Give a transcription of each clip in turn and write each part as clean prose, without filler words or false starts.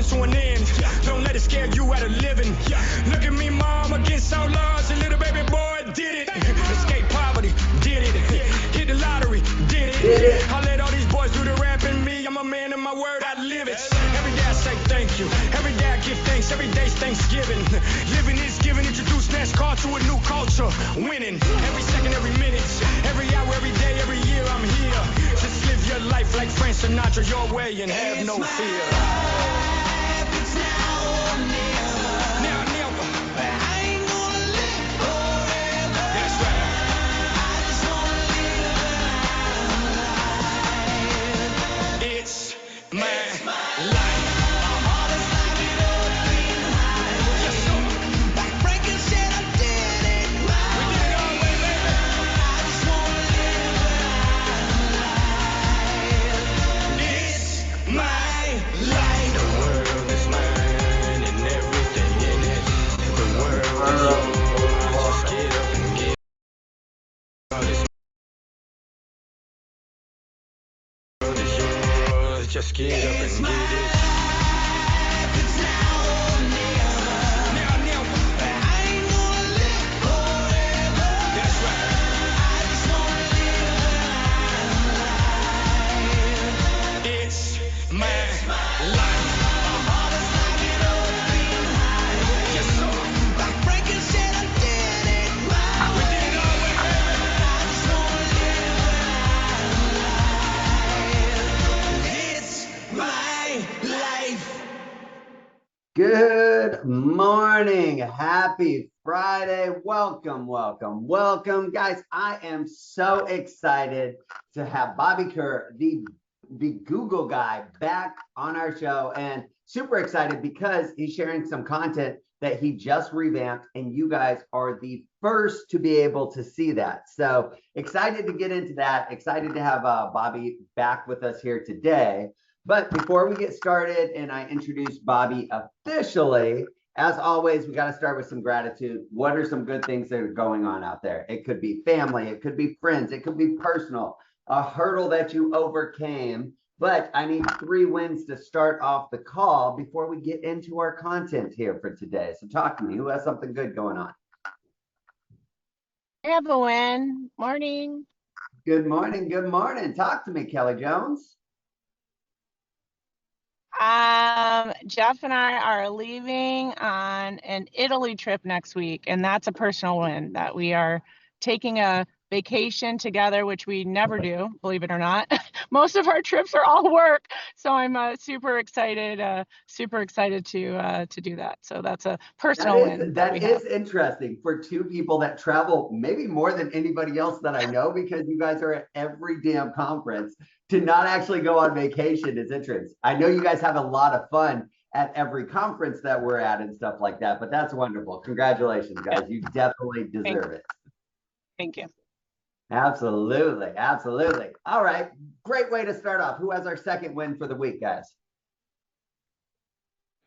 comes to an end. Don't let it scare you out of living. Look at me, mom, against all odds. A little baby boy did it. Escape poverty, did it. Hit the lottery, did it. I let all these boys do the rap and me. I'm a man of my word, I live it. Every day I say thank you. Every day I give thanks. Every day's Thanksgiving. Living is giving. Introduce NASCAR to a new culture. Winning. Every second, every minute. Every hour, every day, every year I'm here. Just live your life like Frank Sinatra your way and have no fear. Just get up and get it. Good morning. Happy Friday. Welcome, welcome, welcome. Guys, I am so excited to have Bobby Kerr, the Google guy, back on our show, and super excited because he's sharing some content that he just revamped, and you guys are the first to be able to see that. So excited to get into that. Excited to have Bobby back with us here today. But before we get started and I introduce Bobby officially, as always, we got to start with some gratitude. What are some good things that are going on out there? It could be family, it could be friends, it could be personal, a hurdle that you overcame. But I need 3 wins to start off the call before we get into our content here for today. So talk to me. Who has something good going on? I have a win. Morning. Good morning. Good morning. Talk to me, Kelly Jones. Jeff and I are leaving on an Italy trip next week, and that's a personal win that we are taking a vacation together, which we never do, believe it or not. Most of our trips are all work, so I'm super excited to do that. So that's a personal win. That is interesting for 2 people that travel maybe more than anybody else that I know, because you guys are at every damn conference. To not actually go on vacation is interesting. I know you guys have a lot of fun at every conference that we're at and stuff like that, but that's wonderful. Congratulations, guys. You definitely deserve it. Thank you. Absolutely. Absolutely. All right. Great way to start off. Who has our second win for the week, guys?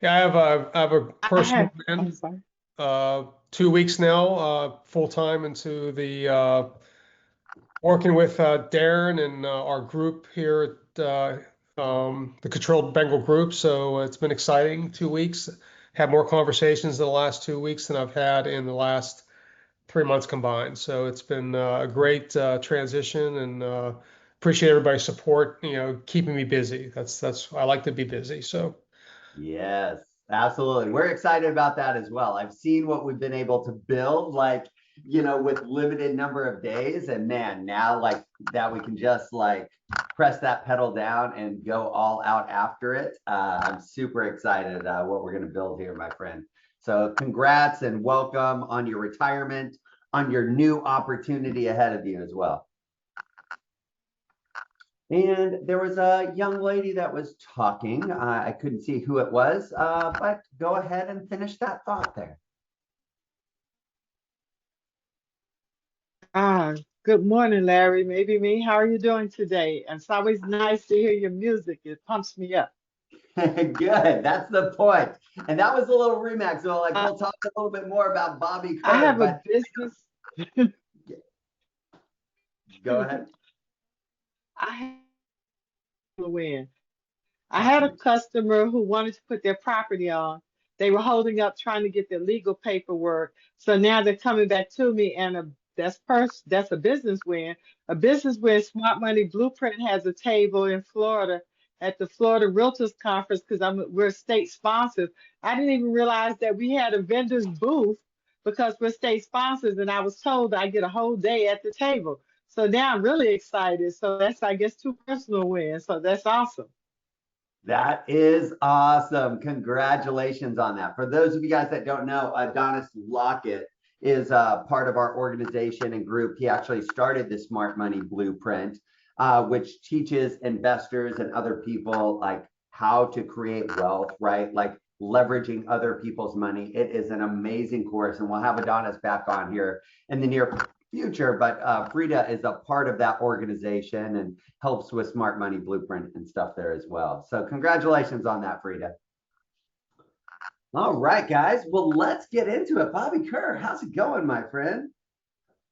Yeah, I have a personal win. 2 weeks now, full time into the working with Darren and our group here at the Controlled Bengal Group. So it's been exciting 2 weeks. Had more conversations in the last 2 weeks than I've had in the last 3 months combined. So it's been a great transition, and appreciate everybody's support. Keeping me busy. That's I like to be busy. So yes, absolutely. We're excited about that as well. I've seen what we've been able to build, with limited number of days, and man, now like that we can just press that pedal down and go all out after it. I'm super excited what we're going to build here, my friend. So congrats and welcome on your retirement, on your new opportunity ahead of you as well. And there was a young lady that was talking. I couldn't see who it was, but go ahead and finish that thought there. Good morning, Larry. Maybe me. How are you doing today? It's always nice to hear your music. It pumps me up. Good. That's the point. And that was a little remix. So we'll talk a little bit more about Bobby Kerr. I have a business. Go ahead. I have a win. I had a customer who wanted to put their property on. They were holding up trying to get their legal paperwork. So now they're coming back to me, and that's a business win. A business win. Smart Money Blueprint has a table in Florida at the Florida Realtors Conference because we're state sponsored. I didn't even realize that we had a vendor's booth because we're state sponsors, and I was told I get a whole day at the table. So now I'm really excited. So that's, I guess, two personal wins. So that's awesome. That is awesome. Congratulations on that. For those of you guys that don't know, Adonis Lockett is part of our organization and group. He actually started the Smart Money Blueprint, which teaches investors and other people like how to create wealth, right? Like leveraging other people's money. It is an amazing course, and we'll have Adonis back on here in the near future. But Frida is a part of that organization and helps with Smart Money Blueprint and stuff there as well. So congratulations on that, Frida. All right, guys. Well, let's get into it. Bobby Kerr, how's it going, my friend?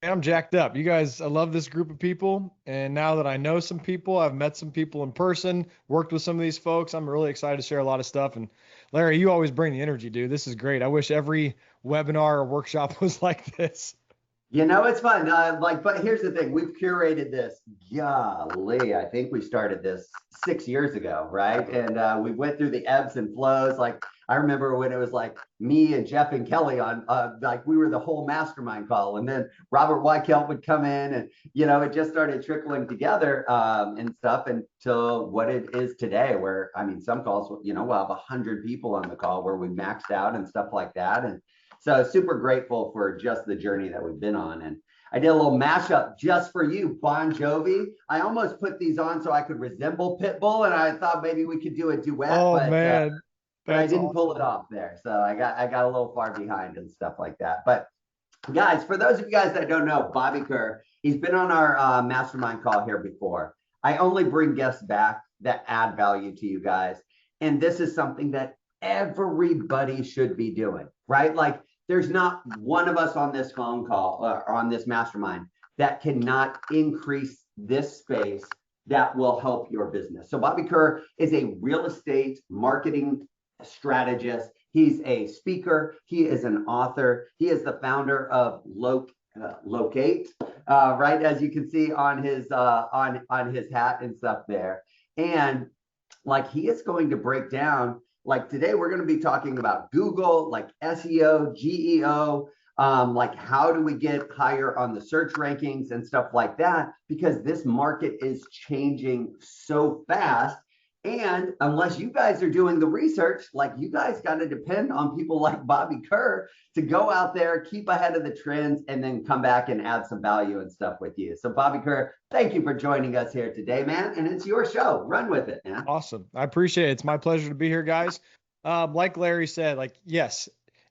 I'm jacked up. You guys, I love this group of people. And now that I know some people, I've met some people in person, worked with some of these folks. I'm really excited to share a lot of stuff. And Larry, you always bring the energy, dude. This is great. I wish every webinar or workshop was like this. You know, it's fun. But here's the thing. We've curated this. Golly, I think we started this 6 years ago, right? And we went through the ebbs and flows. Like I remember when it was like me and Jeff and Kelly on, like we were the whole mastermind call, and then Robert Weichelt would come in, and it just started trickling together and stuff until what it is today. Where I mean, some calls, we'll have 100 people on the call where we maxed out and stuff like that, and so super grateful for just the journey that we've been on. And I did a little mashup just for you, Bon Jovi. I almost put these on so I could resemble Pitbull, and I thought maybe we could do a duet. Oh, but, man. But I didn't pull it off there. So I got a little far behind and stuff like that. But guys, for those of you guys that don't know, Bobby Kerr, he's been on our mastermind call here before. I only bring guests back that add value to you guys. And this is something that everybody should be doing, right? Like there's not one of us on this phone call or on this mastermind that cannot increase this space that will help your business. So Bobby Kerr is a real estate marketing strategist. He's a speaker. He is an author. He is the founder of Locate, right? As you can see on his hat and stuff there. And like he is going to break down. Like today, we're going to be talking about Google, like SEO, GEO, like how do we get higher on the search rankings and stuff like that, because this market is changing so fast. And unless you guys are doing the research, like you guys got to depend on people like Bobby Kerr to go out there, keep ahead of the trends, and then come back and add some value and stuff with you. So Bobby Kerr, thank you for joining us here today, man. And it's your show. Run with it, man. Awesome. I appreciate it. It's my pleasure to be here, guys. Like Larry said, like, yes,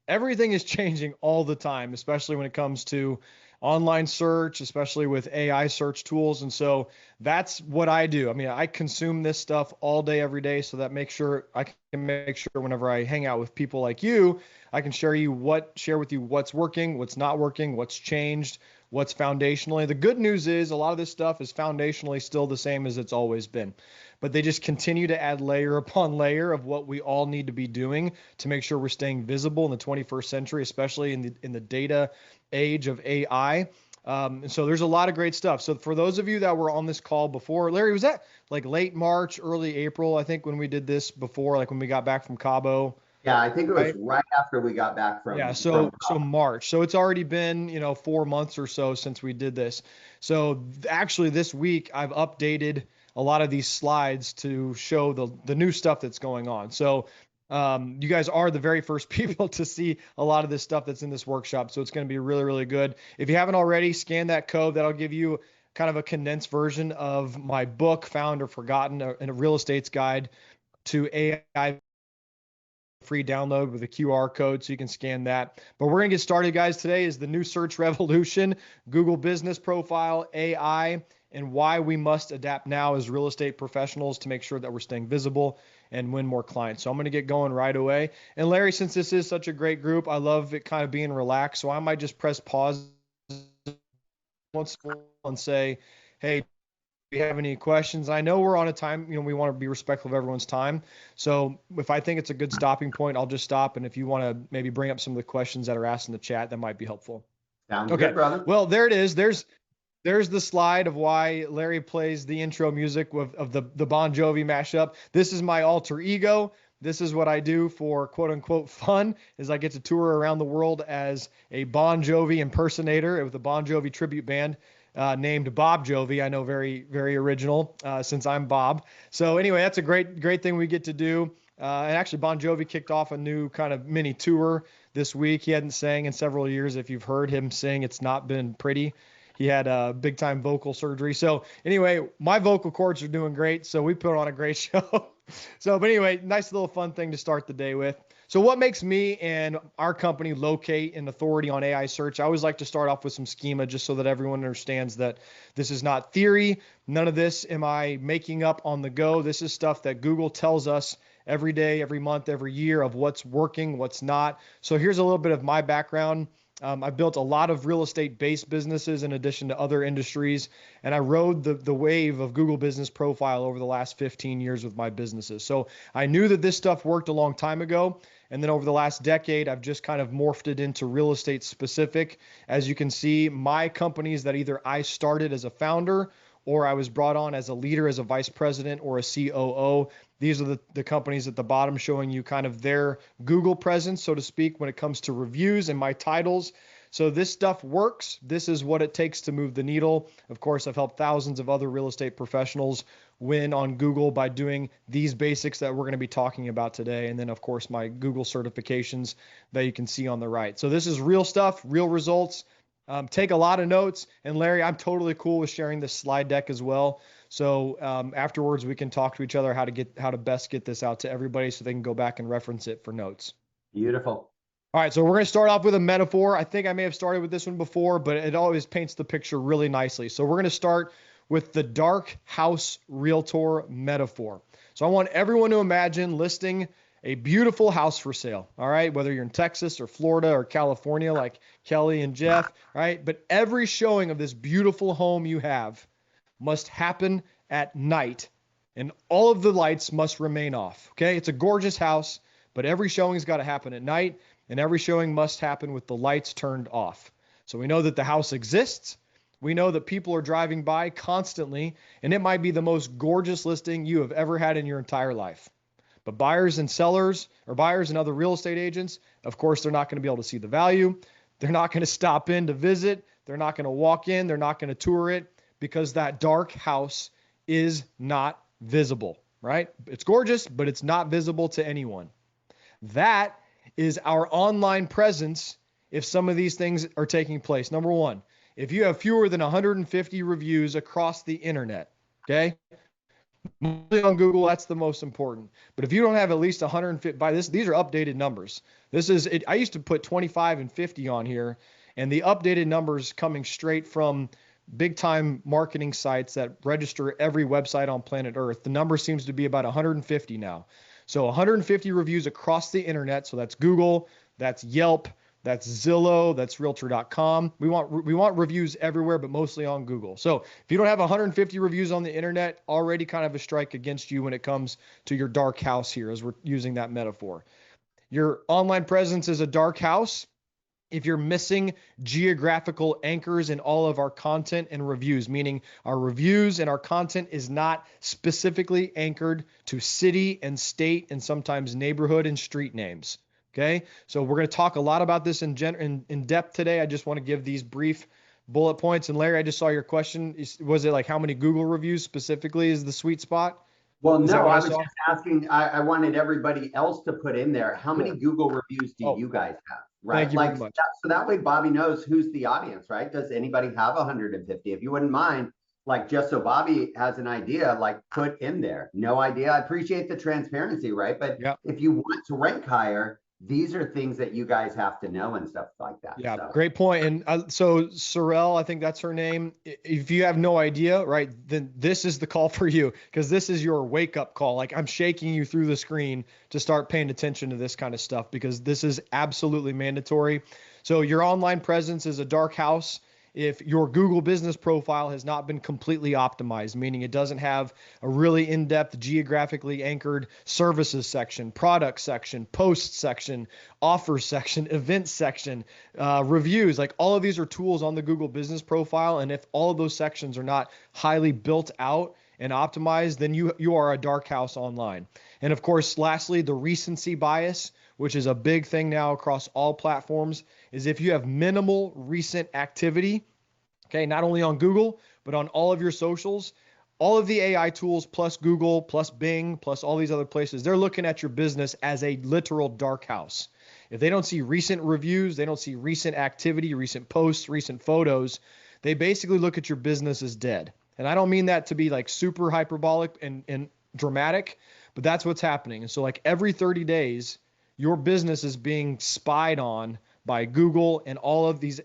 everything is changing all the time, especially when it comes to online search, especially with AI search tools. And so that's what I do. I mean, I consume this stuff all day, every day. So that makes sure I can make sure whenever I hang out with people like you, I can share with you what's working, what's not working, what's changed, what's foundationally. The good news is a lot of this stuff is foundationally still the same as it's always been, but they just continue to add layer upon layer of what we all need to be doing to make sure we're staying visible in the 21st century, especially in the data age of AI. And so there's a lot of great stuff. So for those of you that were on this call before, Larry, was that like late March, early April, I think, when we did this before, like when we got back from Cabo? Yeah, I think it was right after we got back from. Yeah, so March. So it's already been, 4 months or so since we did this. So actually this week I've updated a lot of these slides to show the new stuff that's going on. So you guys are the very first people to see a lot of this stuff that's in this workshop. So it's going to be really, really good. If you haven't already, scan that code. That'll give you kind of a condensed version of my book, Found or Forgotten, and a real estate's guide to AI, free download with a QR code, so you can scan that. But we're going to get started, guys. Today is the new search revolution, Google business profile, AI, and why we must adapt now as real estate professionals to make sure that we're staying visible and win more clients. So I'm going to get going right away. And Larry, since this is such a great group, I love it kind of being relaxed. So I might just press pause once and say, hey, you have any questions. I know we're on a time, we want to be respectful of everyone's time. So if I think it's a good stopping point, I'll just stop. And if you want to maybe bring up some of the questions that are asked in the chat, that might be helpful. Sounds Okay. good, brother. Well, there it is. There's the slide of why Larry plays the intro music of the Bon Jovi mashup. This is my alter ego. This is what I do for quote unquote fun, is I get to tour around the world as a Bon Jovi impersonator with a Bon Jovi tribute band named Bob Jovi. I know, very, very original since I'm Bob. So anyway, that's a great thing we get to do. And actually, Bon Jovi kicked off a new kind of mini tour this week. He hadn't sang in several years. If you've heard him sing, it's not been pretty. He had a big time vocal surgery. So anyway, my vocal cords are doing great. So we put on a great show. But anyway, nice little fun thing to start the day with. So what makes me and our company locate an authority on AI search? I always like to start off with some schema just so that everyone understands that this is not theory. None of this am I making up on the go. This is stuff that Google tells us every day, every month, every year of what's working, what's not. So here's a little bit of my background. I've built a lot of real estate-based businesses in addition to other industries, and I rode the wave of Google Business Profile over the last 15 years with my businesses. So I knew that this stuff worked a long time ago, and then over the last decade, I've just kind of morphed it into real estate specific. As you can see, my companies that either I started as a founder or I was brought on as a leader, as a vice president or a COO. These are the companies at the bottom showing you kind of their Google presence, so to speak, when it comes to reviews and my titles. So this stuff works. This is what it takes to move the needle. Of course, I've helped thousands of other real estate professionals win on Google by doing these basics that we're going to be talking about today. And then, of course, my Google certifications that you can see on the right. So this is real stuff, real results. Take a lot of notes. And Larry, I'm totally cool with sharing this slide deck as well. So afterwards, we can talk to each other how to best get this out to everybody so they can go back and reference it for notes. Beautiful. All right, so we're going to start off with a metaphor. I think I may have started with this one before, but it always paints the picture really nicely. So we're going to start with the dark house realtor metaphor. So I want everyone to imagine listing a beautiful house for sale, all right? Whether you're in Texas or Florida or California like Kelly and Jeff, right? But every showing of this beautiful home you have must happen at night, and all of the lights must remain off, okay? It's a gorgeous house, but every showing's got to happen at night, and every showing must happen with the lights turned off. So we know that the house exists. We know that people are driving by constantly, and it might be the most gorgeous listing you have ever had in your entire life. But buyers and sellers, or buyers and other real estate agents, of course, they're not going to be able to see the value. They're not going to stop in to visit. They're not going to walk in. They're not going to tour it because that dark house is not visible, right? It's gorgeous, but it's not visible to anyone. That is our online presence if some of these things are taking place. Number one, if you have fewer than 150 reviews across the internet, okay? Mostly on Google, that's the most important. But if you don't have at least 150, these are updated numbers. I used to put 25 and 50 on here, and the updated numbers coming straight from big time marketing sites that register every website on planet Earth. The number seems to be about 150 now. So 150 reviews across the internet. So that's Google, that's Yelp, that's Zillow, that's Realtor.com. We want reviews everywhere, but mostly on Google. So if you don't have 150 reviews on the internet, already kind of a strike against you when it comes to your dark house here, as we're using that metaphor. Your online presence is a dark house if you're missing geographical anchors in all of our content and reviews, meaning our reviews and our content is not specifically anchored to city and state and sometimes neighborhood and street names. Okay, so we're going to talk a lot about this in depth today. I just want to give these brief bullet points. And Larry, I just saw your question. Was it like how many Google reviews specifically is the sweet spot? Well, no, I was just asking. I wanted everybody else to put in there. How many Google reviews do you guys have? Right. Thank you very much. So that way Bobby knows who's the audience, right? Does anybody have 150? If you wouldn't mind, like just so Bobby has an idea, like put in there. No idea. I appreciate the transparency, right? But if you want to rank higher, these are things that you guys have to know and stuff like that. Yeah, so. Great point. And so Sorrel, I think that's her name. If you have no idea, right, then this is the call for you, because this is your wake up call. Like I'm shaking you through the screen to start paying attention to this kind of stuff, because this is absolutely mandatory. So your online presence is a dark house if your Google business profile has not been completely optimized, meaning it doesn't have a really in-depth, geographically anchored services section, product section, post section, offer section, event section, reviews. Like all of these are tools on the Google business profile. And if all of those sections are not highly built out and optimized, then you are a dark house online. And of course, lastly, the recency bias, which is a big thing now across all platforms, is if you have minimal recent activity, okay, not only on Google, but on all of your socials, all of the AI tools plus Google, plus Bing, plus all these other places, they're looking at your business as a literal dark house. If they don't see recent reviews, they don't see recent activity, recent posts, recent photos, they basically look at your business as dead. And I don't mean that to be like super hyperbolic and dramatic, but that's what's happening. And so like every 30 days, your business is being spied on by Google and all of these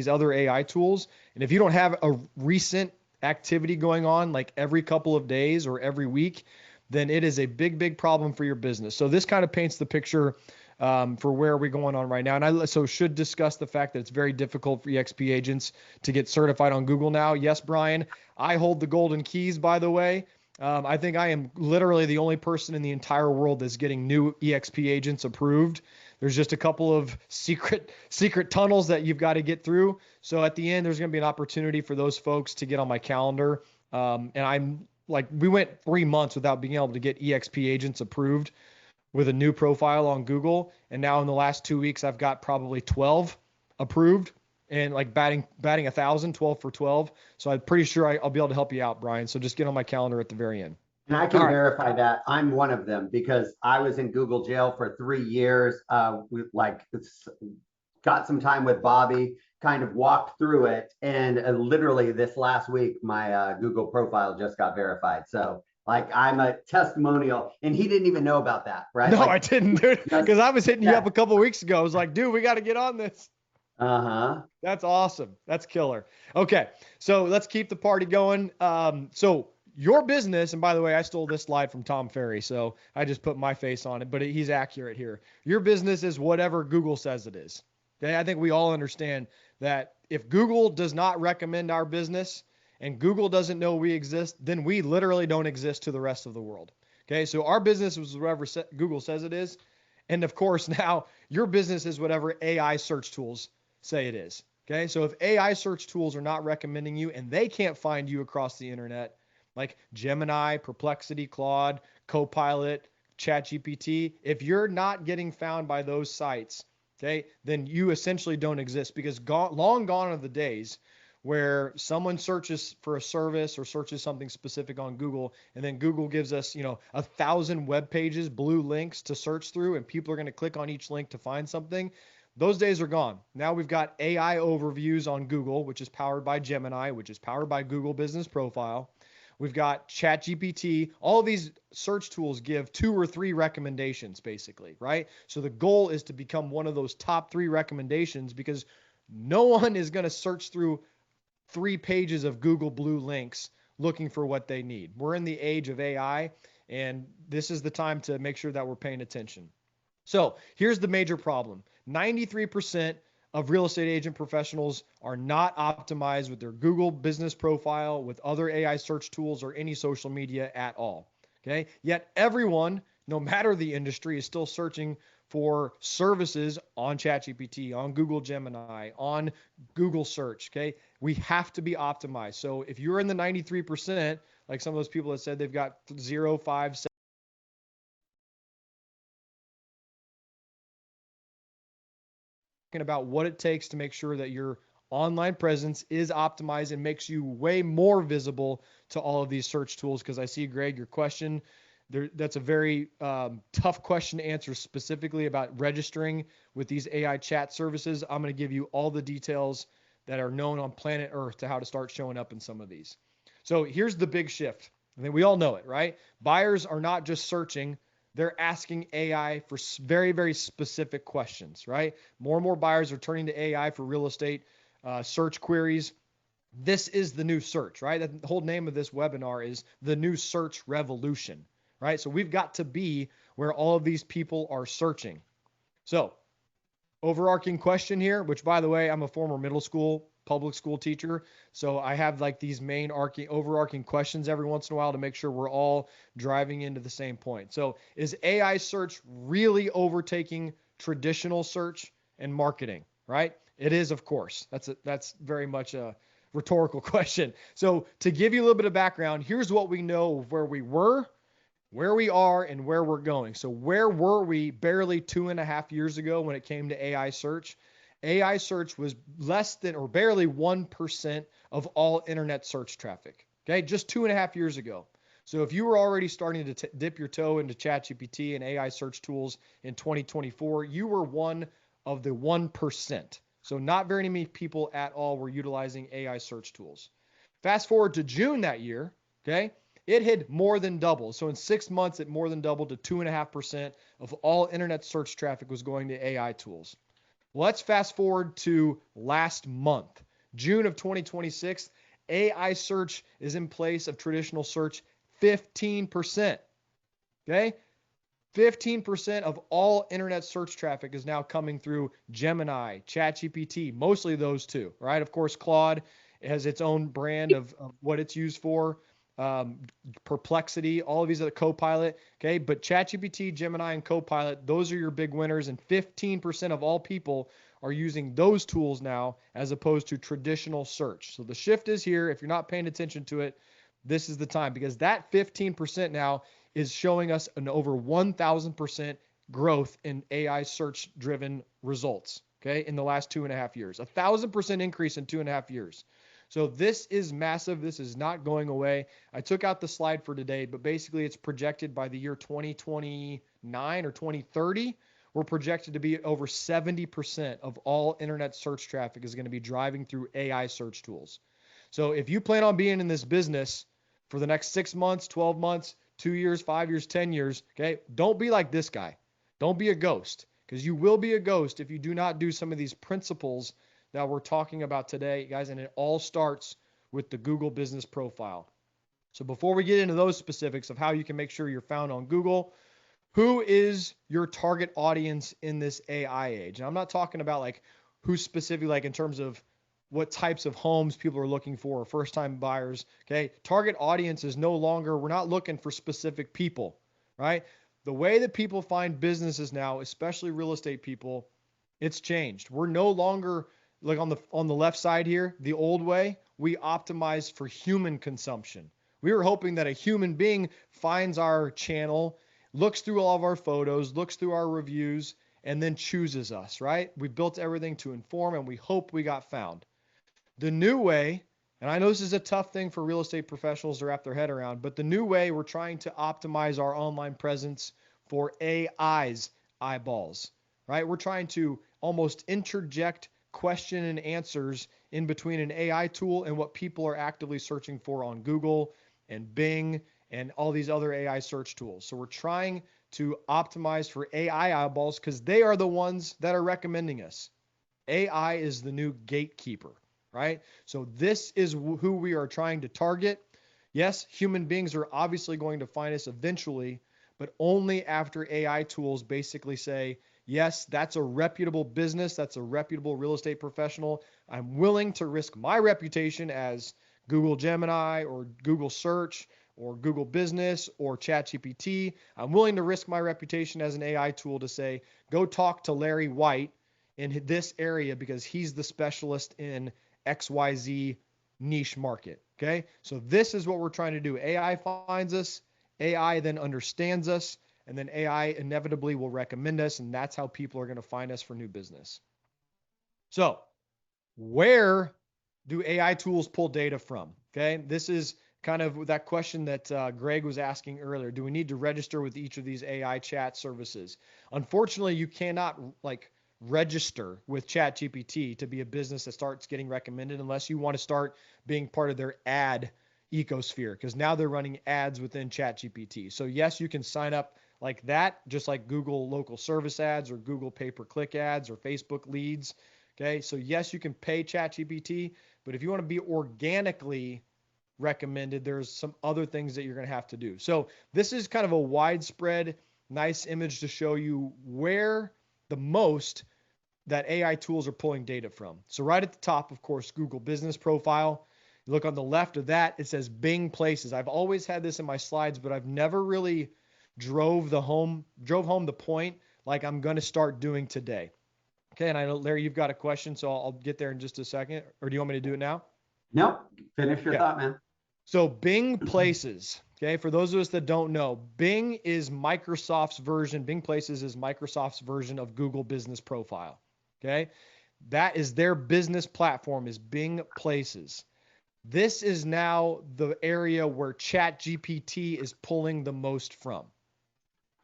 other AI tools. And if you don't have a recent activity going on like every couple of days or every week, then it is a big, big problem for your business. So this kind of paints the picture for where we're going on right now. And I should discuss the fact that it's very difficult for EXP agents to get certified on Google now. Yes, Brian, I hold the golden keys, by the way. I think I am literally the only person in the entire world that's getting new EXP agents approved. There's just a couple of secret tunnels that you've got to get through. So at the end, there's going to be an opportunity for those folks to get on my calendar. And I'm like, we went 3 months without being able to get EXP agents approved with a new profile on Google. And now in the last 2 weeks, I've got probably 12 approved and like batting 1,000, 12 for 12. So I'm pretty sure I'll be able to help you out, Brian. So just get on my calendar at the very end. And I can verify that I'm one of them because I was in Google jail for 3 years. We got some time with Bobby, kind of walked through it, and literally this last week, my Google profile just got verified. So like I'm a testimonial, and he didn't even know about that, right? No, like, I didn't, dude, because I was hitting you up a couple of weeks ago. I was like, dude, we got to get on this. That's awesome. That's killer. Okay, so let's keep the party going. So your business, and by the way, I stole this slide from Tom Ferry, so I just put my face on it, but he's accurate here. Your business is whatever Google says it is. Okay, I think we all understand that if Google does not recommend our business and Google doesn't know we exist, then we literally don't exist to the rest of the world. Okay, so our business is whatever Google says it is. And of course, now your business is whatever AI search tools say it is. Okay, so if AI search tools are not recommending you and they can't find you across the internet, like Gemini, Perplexity, Claude, Copilot, ChatGPT, if you're not getting found by those sites, okay, then you essentially don't exist, because long gone are the days where someone searches for a service or searches something specific on Google, and then Google gives us, 1,000 web pages, blue links to search through, and people are going to click on each link to find something. Those days are gone. Now we've got AI overviews on Google, which is powered by Gemini, which is powered by Google Business Profile. We've got ChatGPT. All of these search tools give 2 or 3 recommendations, basically, right? So the goal is to become one of those top 3 recommendations, because no one is going to search through 3 pages of Google blue links looking for what they need. We're in the age of AI, and this is the time to make sure that we're paying attention. So here's the major problem. 93% of real estate agent professionals are not optimized with their Google business profile, with other AI search tools, or any social media at all. Okay. Yet everyone, no matter the industry, is still searching for services on ChatGPT, on Google Gemini, on Google search. Okay. We have to be optimized. So if you're in the 93%, like some of those people that said they've got 0, 5, 7, about what it takes to make sure that your online presence is optimized and makes you way more visible to all of these search tools. Because I see, Greg, your question, that's a very tough question to answer, specifically about registering with these AI chat services. I'm going to give you all the details that are known on planet Earth to how to start showing up in some of these. So here's the big shift. I mean, we all know it, right? Buyers are not just searching. They're asking AI for very, very specific questions, right? More and more buyers are turning to AI for real estate search queries. This is the new search, right? The whole name of this webinar is the new search revolution, right? So we've got to be where all of these people are searching. So overarching question here, which, by the way, I'm a former middle school public school teacher. So I have like these main overarching questions every once in a while to make sure we're all driving into the same point. So is AI search really overtaking traditional search and marketing, right? It is, of course. That's very much a rhetorical question. So to give you a little bit of background, here's what we know of where we were, where we are, and where we're going. So where were we barely 2.5 years ago when it came to AI search? AI search was less than or barely 1% of all internet search traffic. Okay, just 2.5 years ago. So if you were already starting to dip your toe into ChatGPT and AI search tools in 2024, you were one of the 1%. So not very many people at all were utilizing AI search tools. Fast forward to June that year, okay, it had more than doubled. So in 6 months, it more than doubled to 2.5% of all internet search traffic was going to AI tools. Let's fast forward to last month, June of 2026. AI search is in place of traditional search 15%. Okay? 15% of all internet search traffic is now coming through Gemini, ChatGPT, mostly those two, right? Of course, Claude has its own brand of what it's used for. Perplexity, all of these are the Copilot, okay? But ChatGPT, Gemini, and Copilot, those are your big winners, and 15% of all people are using those tools now as opposed to traditional search. So the shift is here. If you're not paying attention to it, this is the time, because that 15% now is showing us an over 1,000% growth in AI search-driven results, okay, in the last 2.5 years. 1,000% increase in 2.5 years. So this is massive. This is not going away. I took out the slide for today, but basically it's projected by the year 2029 or 2030, we're projected to be over 70% of all internet search traffic is going to be driving through AI search tools. So if you plan on being in this business for the next 6 months, 12 months, 2 years, 5 years, 10 years, okay, don't be like this guy. Don't be a ghost, because you will be a ghost if you do not do some of these principles that we're talking about today, guys, and it all starts with the Google business profile. So before we get into those specifics of how you can make sure you're found on Google, who is your target audience in this AI age? And I'm not talking about like who's specifically, like in terms of what types of homes people are looking for, or first-time buyers, okay? Target audience is no longer, we're not looking for specific people, right? The way that people find businesses now, especially real estate people, it's changed. We're no longer, like on the left side here, the old way, we optimize for human consumption. We were hoping that a human being finds our channel, looks through all of our photos, looks through our reviews, and then chooses us, right? We built everything to inform, and we hope we got found. The new way, and I know this is a tough thing for real estate professionals to wrap their head around, but the new way, we're trying to optimize our online presence for AI's eyeballs, right? We're trying to almost interject question and answers in between an AI tool and what people are actively searching for on Google and Bing and all these other AI search tools. So we're trying to optimize for AI eyeballs because they are the ones that are recommending us. AI is the new gatekeeper, right? So this is who we are trying to target. Yes, human beings are obviously going to find us eventually, but only after AI tools basically say, yes, that's a reputable business, that's a reputable real estate professional. I'm willing to risk my reputation as Google Gemini or Google Search or Google Business or ChatGPT. I'm willing to risk my reputation as an AI tool to say, go talk to Larry White in this area because he's the specialist in XYZ niche market. Okay. So this is what we're trying to do. AI finds us, AI then understands us, and then AI inevitably will recommend us. And that's how people are going to find us for new business. So where do AI tools pull data from? Okay. This is kind of that question that Greg was asking earlier. Do we need to register with each of these AI chat services? Unfortunately, you cannot register with ChatGPT to be a business that starts getting recommended unless you want to start being part of their ad ecosphere, because now they're running ads within ChatGPT. So yes, you can sign up like that, just like Google local service ads or Google pay-per-click ads or Facebook leads. Okay, so yes, you can pay ChatGPT, but if you want to be organically recommended, there's some other things that you're going to have to do. So this is kind of a widespread, nice image to show you where the most that AI tools are pulling data from. So right at the top, of course, Google Business Profile. You look on the left of that, it says Bing Places. I've always had this in my slides, but I've never really drove home the point like I'm going to start doing today. Okay, and I know, Larry, you've got a question, so I'll get there in just a second. Or do you want me to do it now? Nope. Finish your thought, man. So Bing Places, okay, for those of us that don't know, Bing is Microsoft's version, Bing Places is Microsoft's version of Google Business Profile, okay? That is their business platform, is Bing Places. This is now the area where ChatGPT is pulling the most from,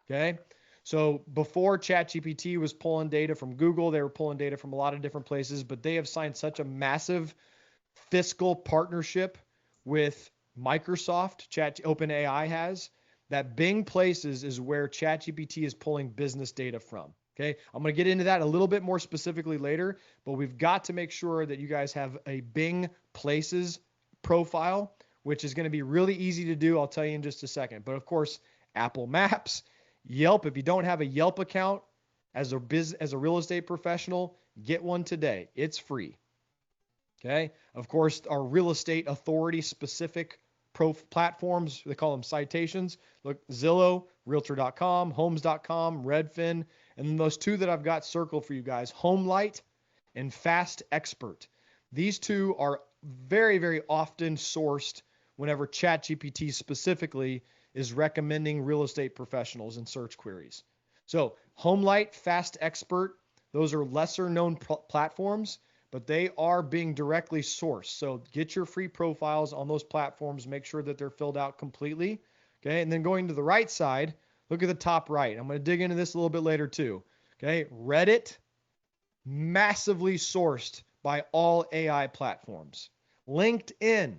okay? So before ChatGPT was pulling data from Google, they were pulling data from a lot of different places, but they have signed such a massive fiscal partnership with Microsoft, OpenAI has, that Bing Places is where ChatGPT is pulling business data from. Okay, I'm going to get into that a little bit more specifically later, but we've got to make sure that you guys have a Bing Places profile, which is going to be really easy to do. I'll tell you in just a second. But of course, Apple Maps, Yelp. If you don't have a Yelp account as a real estate professional, get one today. It's free. Okay. Of course, our real estate authority specific platforms, they call them citations. Look, Zillow, Realtor.com, Homes.com, Redfin, and then those two that I've got circled for you guys, HomeLight and Fast Expert. These two are very, very often sourced whenever ChatGPT specifically is recommending real estate professionals in search queries. So HomeLight, Fast Expert, those are lesser known platforms, but they are being directly sourced. So get your free profiles on those platforms. Make sure that they're filled out completely. Okay. And then going to the right side, look at the top right. I'm going to dig into this a little bit later too. Okay. Reddit, massively sourced by all AI platforms. LinkedIn,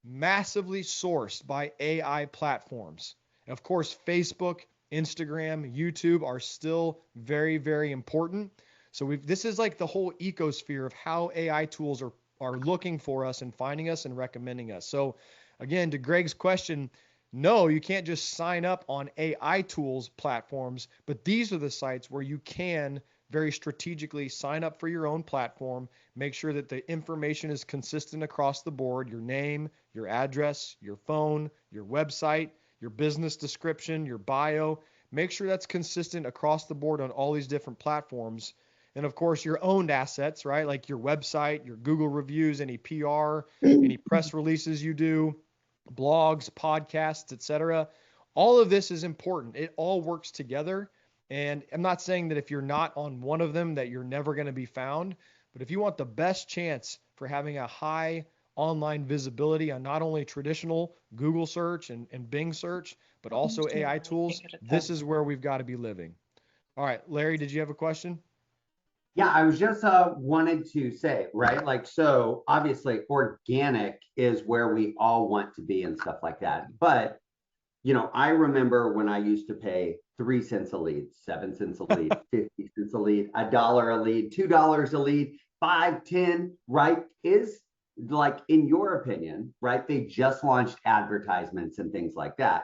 massively sourced by AI platforms. And of course, Facebook, Instagram, YouTube are still very, very important. So this is like the whole ecosphere of how AI tools are looking for us and finding us and recommending us. So again, to Greg's question, no, you can't just sign up on AI tools platforms, but these are the sites where you can very strategically sign up for your own platform, make sure that the information is consistent across the board, your name, your address, your phone, your website, your business description, your bio, make sure that's consistent across the board on all these different platforms. And of course, your owned assets, right? Like your website, your Google reviews, any PR, any press releases you do, blogs, podcasts, etc. All of this is important. It all works together. And I'm not saying that if you're not on one of them that you're never going to be found, but if you want the best chance for having a high online visibility on not only traditional Google search and Bing search, but also AI tools, this is where we've got to be living. All right, Larry, did you have a question? Yeah, I was just wanted to say, right? Like, so obviously organic is where we all want to be and stuff like that. But, I remember when I used to pay 3 cents a lead, 7 cents a lead, 50 cents a lead, $1 a lead, $2 a lead, 5, 10, right? Is like, in your opinion, right? They just launched advertisements and things like that.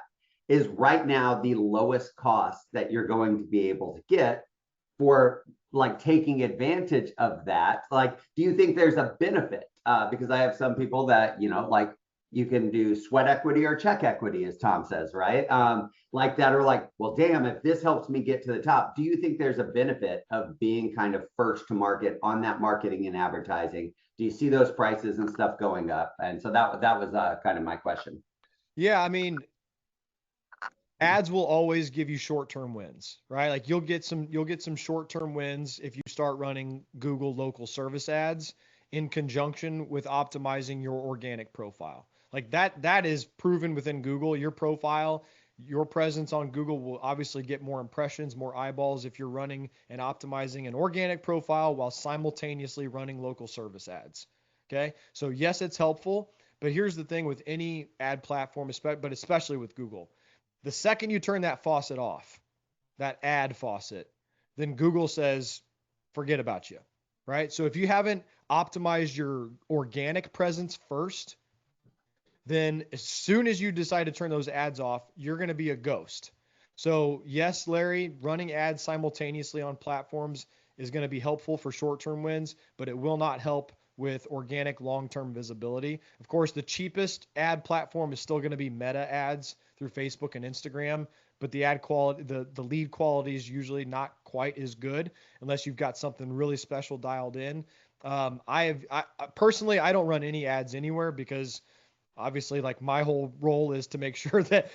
Is right now the lowest cost that you're going to be able to get for like taking advantage of that? Like, do you think there's a benefit? Because I have some people that, like you can do sweat equity or check equity, as Tom says, right? Like that are like, well, damn, if this helps me get to the top, do you think there's a benefit of being kind of first to market on that marketing and advertising? Do you see those prices and stuff going up? And so that was kind of my question. Yeah, I mean, ads will always give you short-term wins, right? Like you'll get some short-term wins if you start running Google local service ads in conjunction with optimizing your organic profile. Like that is proven within Google. Your profile, your presence on Google will obviously get more impressions, more eyeballs if you're running and optimizing an organic profile while simultaneously running local service ads. Okay? So yes, it's helpful, but here's the thing with any ad platform, but especially with Google. The second you turn that faucet off, that ad faucet, then Google says, forget about you, right? So if you haven't optimized your organic presence first, then as soon as you decide to turn those ads off, you're going to be a ghost. So yes, Larry, running ads simultaneously on platforms is going to be helpful for short-term wins, but it will not help with organic long-term visibility. Of course, the cheapest ad platform is still going to be Meta ads through Facebook and Instagram, but the ad quality, the lead quality is usually not quite as good unless you've got something really special dialed in. I personally, I don't run any ads anywhere because obviously, like, my whole role is to make sure that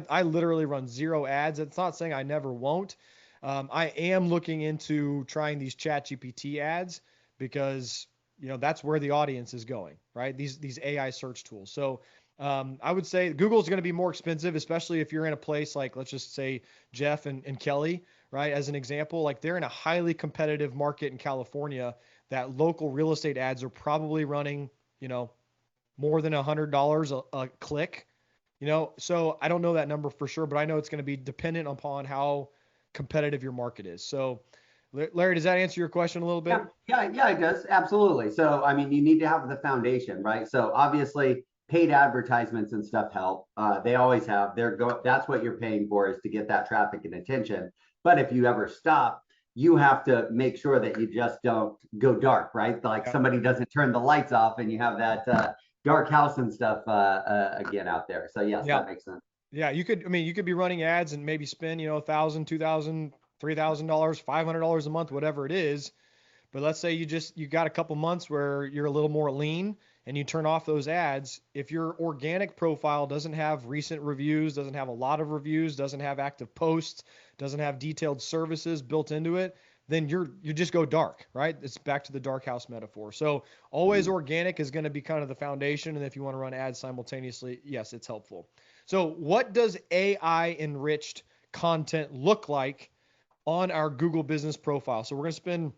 I literally run 0 ads. It's not saying I never won't. I am looking into trying these ChatGPT ads because, that's where the audience is going, right? These AI search tools. So I would say Google's going to be more expensive, especially if you're in a place like, let's just say, Jeff and Kelly, right? As an example, like, they're in a highly competitive market in California that local real estate ads are probably running, more than $100 a click. So I don't know that number for sure, but I know it's going to be dependent upon how competitive your market is. So, Larry, does that answer your question a little bit? Yeah, it does. Absolutely. So, I mean, you need to have the foundation, right? So obviously paid advertisements and stuff help. They always have. That's what you're paying for, is to get that traffic and attention. But if you ever stop, you have to make sure that you just don't go dark, right? Like, Yeah. somebody doesn't turn the lights off and you have that dark house and stuff again out there. So yes, Yeah. that makes sense. Yeah. You could be running ads and maybe spend, $1,000, $2,000, $3,000, $500 a month, whatever it is. But let's say you got a couple months where you're a little more lean and you turn off those ads. If your organic profile doesn't have recent reviews, doesn't have a lot of reviews, doesn't have active posts, doesn't have detailed services built into it, then you just go dark, right? It's back to the dark house metaphor. So always organic is going to be kind of the foundation. And if you want to run ads simultaneously, yes, it's helpful. So what does AI enriched content look like on our Google business profile? So we're going to spend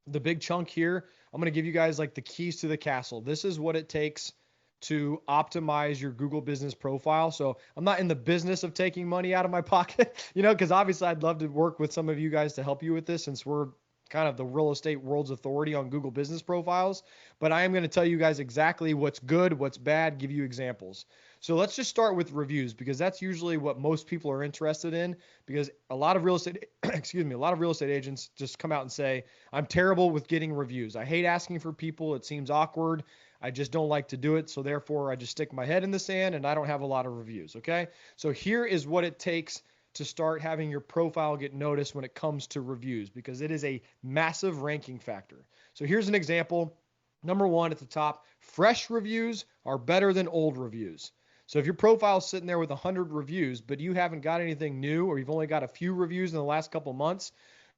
the big chunk here. I'm going to give you guys like the keys to the castle. This is what it takes to optimize your Google business profile. So I'm not in the business of taking money out of my pocket, because obviously I'd love to work with some of you guys to help you with this, since we're kind of the real estate world's authority on Google business profiles. But I am going to tell you guys exactly what's good, what's bad, give you examples. So let's just start with reviews, because that's usually what most people are interested in, because a lot of real estate, a lot of real estate agents just come out and say, I'm terrible with getting reviews. I hate asking for people. It seems awkward. I just don't like to do it. So therefore I just stick my head in the sand and I don't have a lot of reviews. Okay. So here is what it takes to start having your profile get noticed when it comes to reviews, because it is a massive ranking factor. So here's an example. Number 1 at the top, fresh reviews are better than old reviews. So if your profile is sitting there with 100 reviews, but you haven't got anything new, or you've only got a few reviews in the last couple months,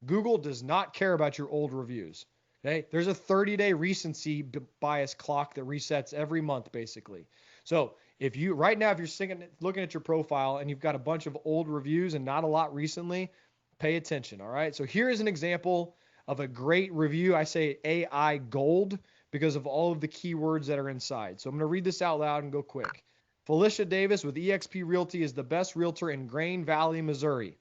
Google does not care about your old reviews. Okay. There's a 30-day recency bias clock that resets every month, basically. So if you're looking at your profile and you've got a bunch of old reviews and not a lot recently, pay attention. All right. So here is an example of a great review. I say AI gold because of all of the keywords that are inside. So I'm going to read this out loud and go quick. Felicia Davis with eXp Realty is the best realtor in Grain Valley, Missouri.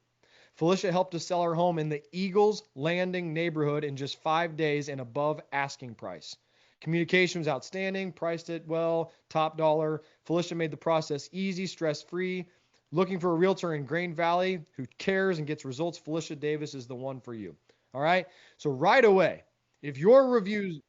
Felicia helped us sell her home in the Eagles Landing neighborhood in just 5 days and above asking price. Communication was outstanding, priced it well, top dollar. Felicia made the process easy, stress-free. Looking for a realtor in Grain Valley who cares and gets results, Felicia Davis is the one for you. All right? So right away, if your reviews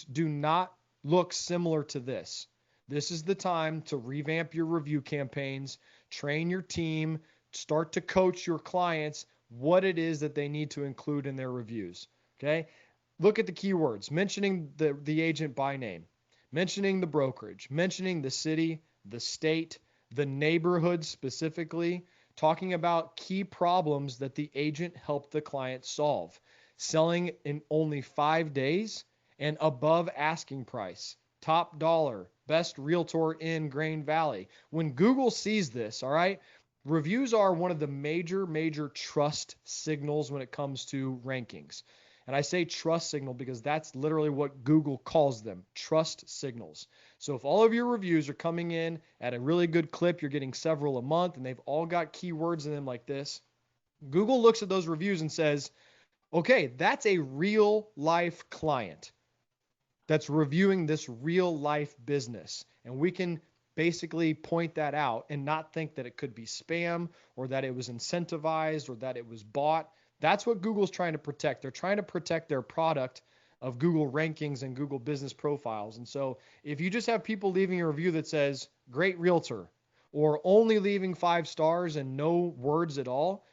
do not look similar to this is the time to revamp your review campaigns, train your team, start to coach your clients what it is that they need to include in their reviews. Okay? Look at the keywords, mentioning the agent by name, mentioning the brokerage, mentioning the city, the state, the neighborhood specifically, talking about key problems that the agent helped the client solve, selling in only 5 days and above asking price, top dollar, best realtor in Grain Valley. When Google sees this, all right, reviews are one of the major trust signals when it comes to rankings. And I say trust signal because that's literally what Google calls them, trust signals. So if all of your reviews are coming in at a really good clip, you're getting several a month, and they've all got keywords in them like this, Google looks at those reviews and says, okay, that's a real life client that's reviewing this real life business. And we can basically point that out and not think that it could be spam or that it was incentivized or that it was bought. That's what Google's trying to protect. They're trying to protect their product of Google rankings and Google business profiles. And so if you just have people leaving a review that says, great realtor, or only leaving 5 stars and no words at all,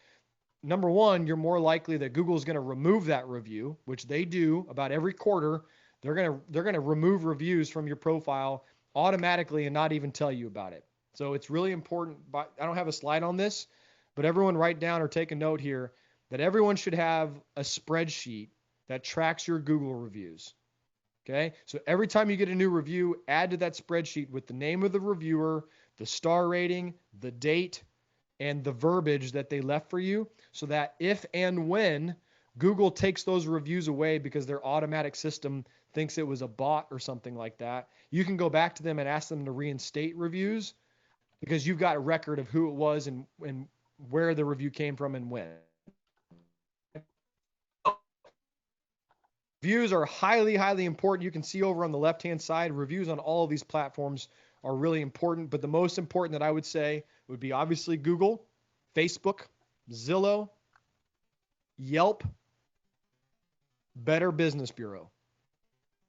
number one, you're more likely that Google's going to remove that review, which they do about every quarter. They're going to remove reviews from your profile automatically and not even tell you about it. So it's really important. But I don't have a slide on this, but everyone write down or take a note here that everyone should have a spreadsheet that tracks your Google reviews. Okay, so every time you get a new review, add to that spreadsheet with the name of the reviewer, the star rating, the date, and the verbiage that they left for you, so that if and when Google takes those reviews away because their automatic system thinks it was a bot or something like that, you can go back to them and ask them to reinstate reviews because you've got a record of who it was and where the review came from and when. Reviews are highly, highly important. You can see over on the left-hand side, reviews on all of these platforms are really important, but the most important that I would say would be obviously Google, Facebook, Zillow, Yelp, Better Business Bureau.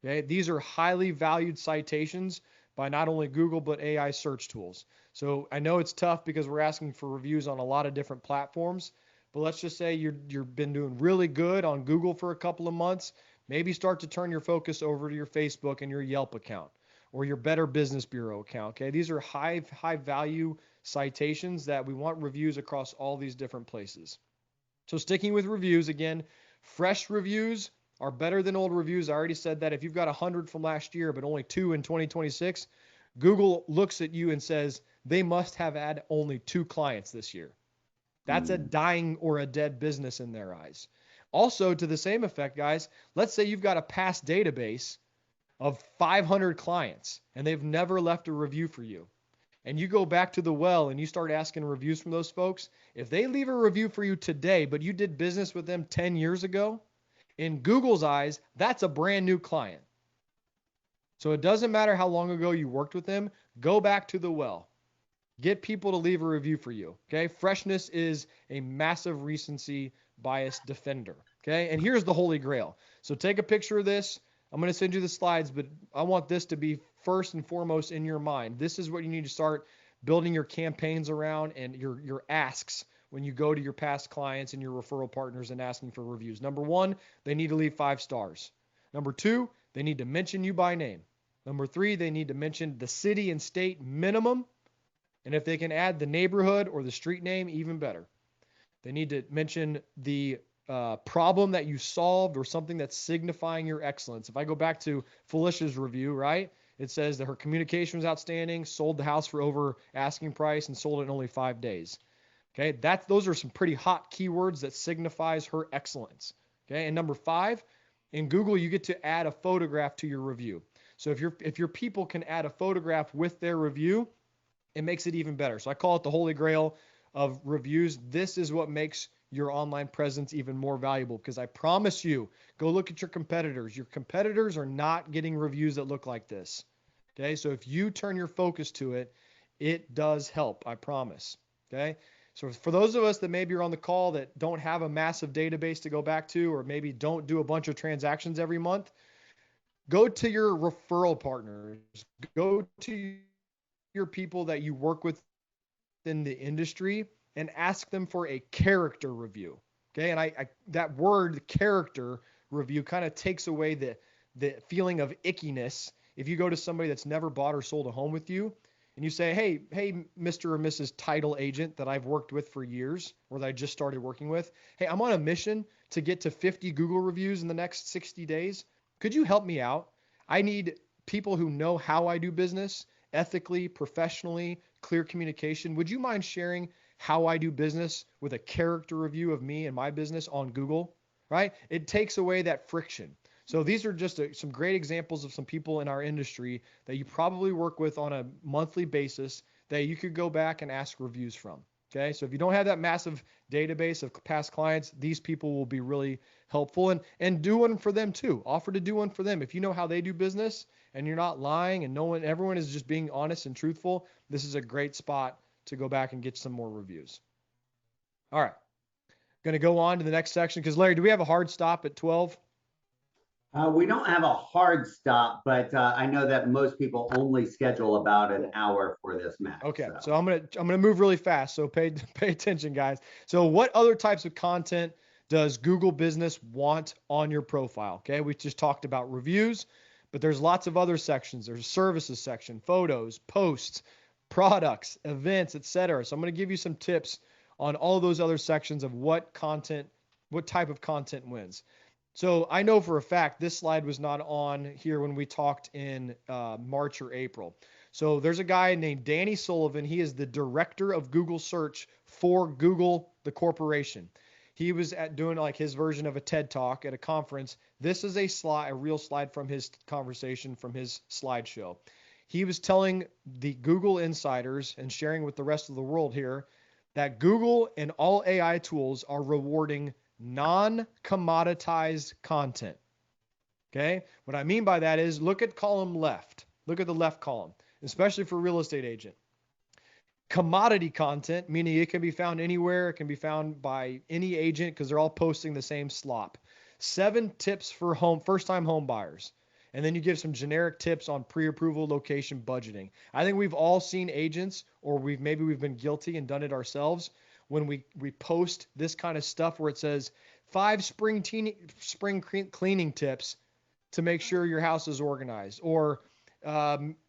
Okay, these are highly valued citations by not only Google, but AI search tools. So I know it's tough because we're asking for reviews on a lot of different platforms, but let's just say you've been doing really good on Google for a couple of months. Maybe start to turn your focus over to your Facebook and your Yelp account or your Better Business Bureau account. Okay, these are high value citations that we want reviews across all these different places. So sticking with reviews again, fresh reviews are better than old reviews. I already said that. If you've got 100 from last year, but only 2 in 2026, Google looks at you and says they must have had only 2 clients this year. That's a dying or a dead business in their eyes. Also, to the same effect, guys, let's say you've got a past database of 500 clients and they've never left a review for you. And you go back to the well and you start asking reviews from those folks. If they leave a review for you today, but you did business with them 10 years ago, in Google's eyes, that's a brand new client. So it doesn't matter how long ago you worked with them, go back to the well. Get people to leave a review for you. Okay. Freshness is a massive recency bias defender. Okay. And here's the holy grail. So take a picture of this. I'm going to send you the slides, but I want this to be first and foremost in your mind. This is what you need to start building your campaigns around and your asks when you go to your past clients and your referral partners and asking for reviews. Number 1, they need to leave 5 stars. Number 2, they need to mention you by name. Number 3, they need to mention the city and state minimum. And if they can add the neighborhood or the street name, even better. They need to mention the problem that you solved or something that's signifying your excellence. If I go back to Felicia's review, right? It says that her communication was outstanding, sold the house for over asking price, and sold it in only 5 days. Okay, those are some pretty hot keywords that signifies her excellence. Okay, and number 5, in Google, you get to add a photograph to your review. So if your people can add a photograph with their review, it makes it even better. So I call it the holy grail of reviews. This is what makes your online presence even more valuable, because I promise you, go look at your competitors. Your competitors are not getting reviews that look like this. Okay, so if you turn your focus to it, it does help, I promise. Okay, so for those of us that maybe are on the call that don't have a massive database to go back to, or maybe don't do a bunch of transactions every month, go to your referral partners, go to your people that you work with in the industry and ask them for a character review. Okay, and I that word character review kind of takes away the feeling of ickiness. If you go to somebody that's never bought or sold a home with you and you say, hey, Mr. or Mrs. Title Agent that I've worked with for years, or that I just started working with, hey, I'm on a mission to get to 50 Google reviews in the next 60 days. Could you help me out? I need people who know how I do business, ethically, professionally, clear communication. Would you mind sharing how I do business with a character review of me and my business on Google, right? It takes away that friction. So these are just some great examples of some people in our industry that you probably work with on a monthly basis that you could go back and ask reviews from. Okay, so if you don't have that massive database of past clients, these people will be really helpful, and do one for them too. Offer to do one for them. If you know how they do business and you're not lying and everyone is just being honest and truthful, this is a great spot to go back and get some more reviews. All right, going to go on to the next section because Larry, do we have a hard stop at 12? We don't have a hard stop, but I know that most people only schedule about an hour for this match. Okay, so I'm gonna move really fast. So pay attention, guys. So what other types of content does Google Business want on your profile? Okay, we just talked about reviews, but there's lots of other sections. There's a services section, photos, posts, products, events, etc. So I'm gonna give you some tips on all those other sections of what type of content wins. So I know for a fact this slide was not on here when we talked in March or April. So there's a guy named Danny Sullivan. He is the director of Google search for Google, the corporation. He was doing like his version of a TED talk at a conference. This is a real slide from his conversation from his slideshow. He was telling the Google insiders and sharing with the rest of the world here that Google and all AI tools are rewarding non-commoditized content. Okay? What I mean by that is look at column left. Look at the left column, especially for real estate agent. Commodity content, meaning it can be found anywhere. It can be found by any agent because they're all posting the same slop. 7 tips for first-time home buyers. And then you give some generic tips on pre-approval, location, budgeting. I think we've all seen agents, or maybe we've been guilty and done it ourselves, when we post this kind of stuff where it says 5 spring cleaning tips to make sure your house is organized, or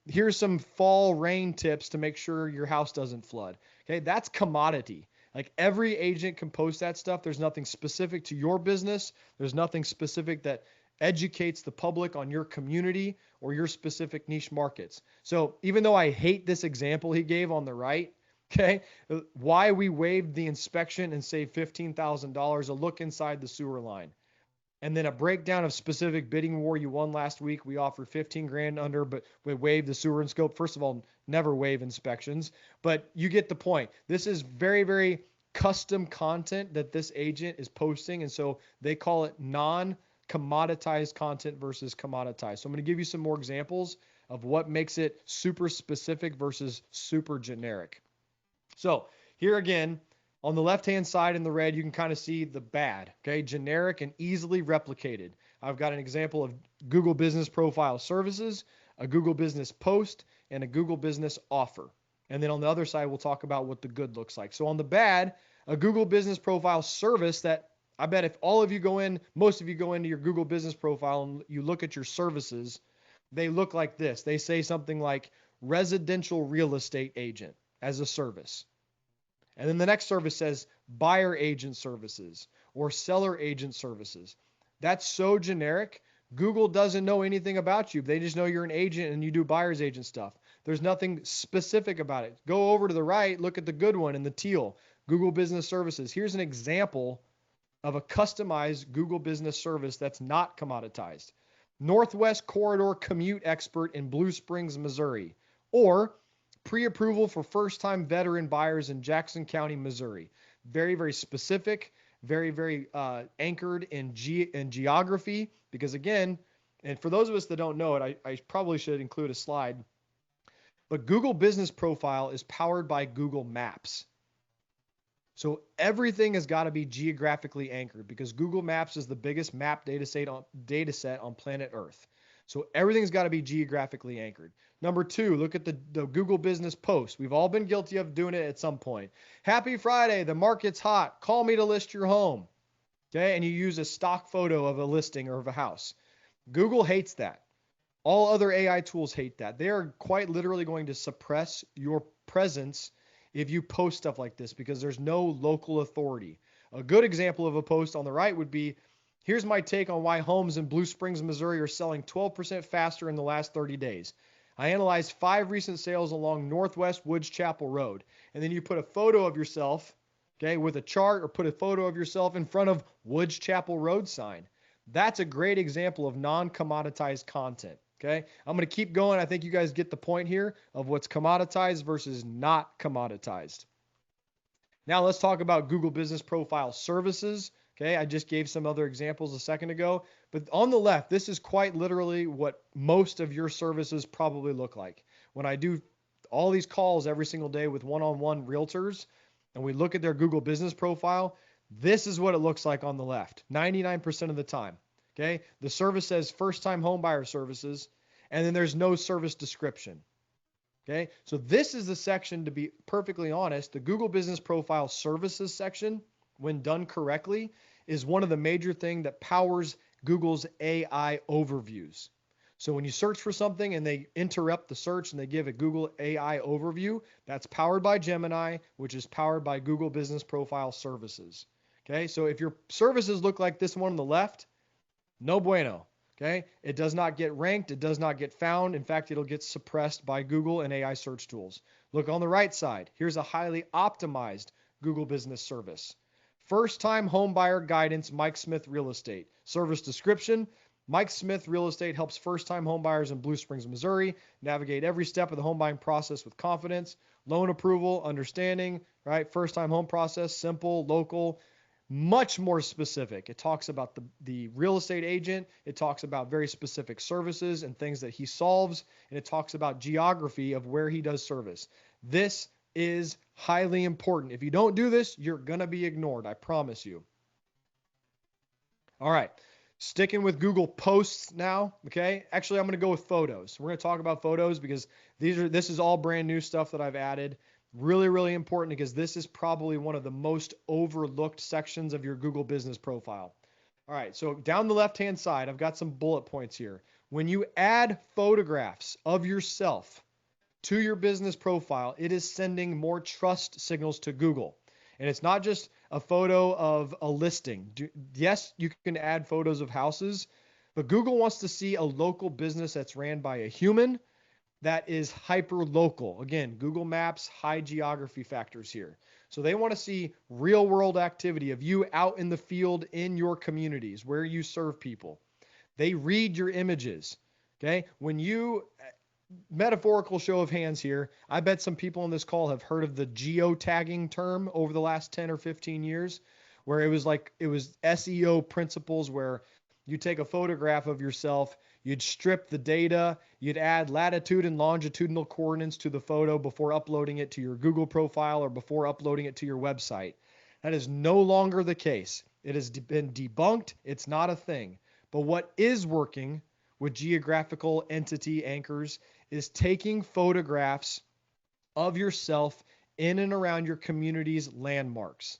here's some fall rain tips to make sure your house doesn't flood. Okay, that's commodity. Like every agent can post that stuff. There's nothing specific to your business. There's nothing specific that educates the public on your community or your specific niche markets. So even though I hate this example he gave on the right, okay, why we waived the inspection and saved $15,000, a look inside the sewer line. And then a breakdown of specific bidding war you won last week. We offered 15 grand under, but we waived the sewer and scope. First of all, never waive inspections, but you get the point. This is very, very custom content that this agent is posting. And so they call it non-commoditized content versus commoditized. So I'm going to give you some more examples of what makes it super specific versus super generic. So here again, on the left-hand side in the red, you can kind of see the bad, okay? Generic and easily replicated. I've got an example of Google Business Profile Services, a Google Business Post, and a Google Business Offer. And then on the other side, we'll talk about what the good looks like. So on the bad, a Google Business Profile service that I bet if most of you go into your Google Business Profile and you look at your services, they look like this. They say something like residential real estate agent as a service. And then the next service says buyer agent services or seller agent services. That's so generic. Google doesn't know anything about you. They just know you're an agent and you do buyer's agent stuff. There's nothing specific about it. Go over to the right, look at the good one in the teal, Google Business Services. Here's an example of a customized Google Business service that's not commoditized. Northwest Corridor commute expert in Blue Springs, Missouri, or pre-approval for first-time veteran buyers in Jackson County, Missouri. Very, very specific, very, very anchored in geography, because again, and for those of us that don't know it, I probably should include a slide, but Google Business Profile is powered by Google Maps. So everything has got to be geographically anchored because Google Maps is the biggest map data set on planet Earth. So everything's got to be geographically anchored. Number 2, look at the Google Business Post. We've all been guilty of doing it at some point. Happy Friday, the market's hot. Call me to list your home. Okay, and you use a stock photo of a listing or of a house. Google hates that. All other AI tools hate that. They are quite literally going to suppress your presence if you post stuff like this because there's no local authority. A good example of a post on the right would be, here's my take on why homes in Blue Springs, Missouri are selling 12% faster in the last 30 days. I analyzed 5 recent sales along Northwest Woods Chapel Road. And then you put a photo of yourself, okay, with a chart, or put a photo of yourself in front of Woods Chapel Road sign. That's a great example of non-commoditized content. Okay, I'm going to keep going. I think you guys get the point here of what's commoditized versus not commoditized. Now let's talk about Google Business Profile Services. Okay, I just gave some other examples a second ago, but on the left, this is quite literally what most of your services probably look like. When I do all these calls every single day with one-on-one realtors, and we look at their Google Business Profile, this is what it looks like on the left, 99% of the time. Okay, the service says first-time homebuyer services, and then there's no service description. Okay, so this is the section, to be perfectly honest, the Google Business Profile Services section, when done correctly, is one of the major things that powers Google's AI overviews. So when you search for something and they interrupt the search and they give a Google AI overview, that's powered by Gemini, which is powered by Google Business Profile Services. Okay, so if your services look like this one on the left, no bueno. Okay, it does not get ranked. It does not get found. In fact, it'll get suppressed by Google and AI search tools. Look on the right side. Here's a highly optimized Google Business Service. First-time home buyer guidance, Mike Smith Real Estate. Service description: Mike Smith Real Estate helps first-time home buyers in Blue Springs, Missouri navigate every step of the home buying process with confidence. Loan approval, understanding, right? First-time home process, simple, local, much more specific. It talks about the real estate agent. It talks about very specific services and things that he solves. And it talks about geography of where he does service. This is highly important. If you don't do this, you're going to be ignored. I promise you. All right. Sticking with Google Posts now. Okay. Actually, I'm going to go with photos. We're going to talk about photos because this is all brand new stuff that I've added. Really, really important because this is probably one of the most overlooked sections of your Google Business Profile. All right, so down the left-hand side, I've got some bullet points here. When you add photographs of yourself to your business profile, it is sending more trust signals to Google. And it's not just a photo of a listing. Yes, you can add photos of houses, but Google wants to see a local business that's ran by a human that is hyperlocal. Again, Google Maps, high geography factors here. So they want to see real world activity of you out in the field in your communities where you serve people. They read your images. Okay. When you, metaphorical show of hands here, I bet some people on this call have heard of the geotagging term over the last 10 or 15 years, where it was SEO principles where you take a photograph of yourself, you'd strip the data, you'd add latitude and longitudinal coordinates to the photo before uploading it to your Google profile or before uploading it to your website. That is no longer the case. It has been debunked. It's not a thing. But what is working with geographical entity anchors is taking photographs of yourself in and around your community's landmarks.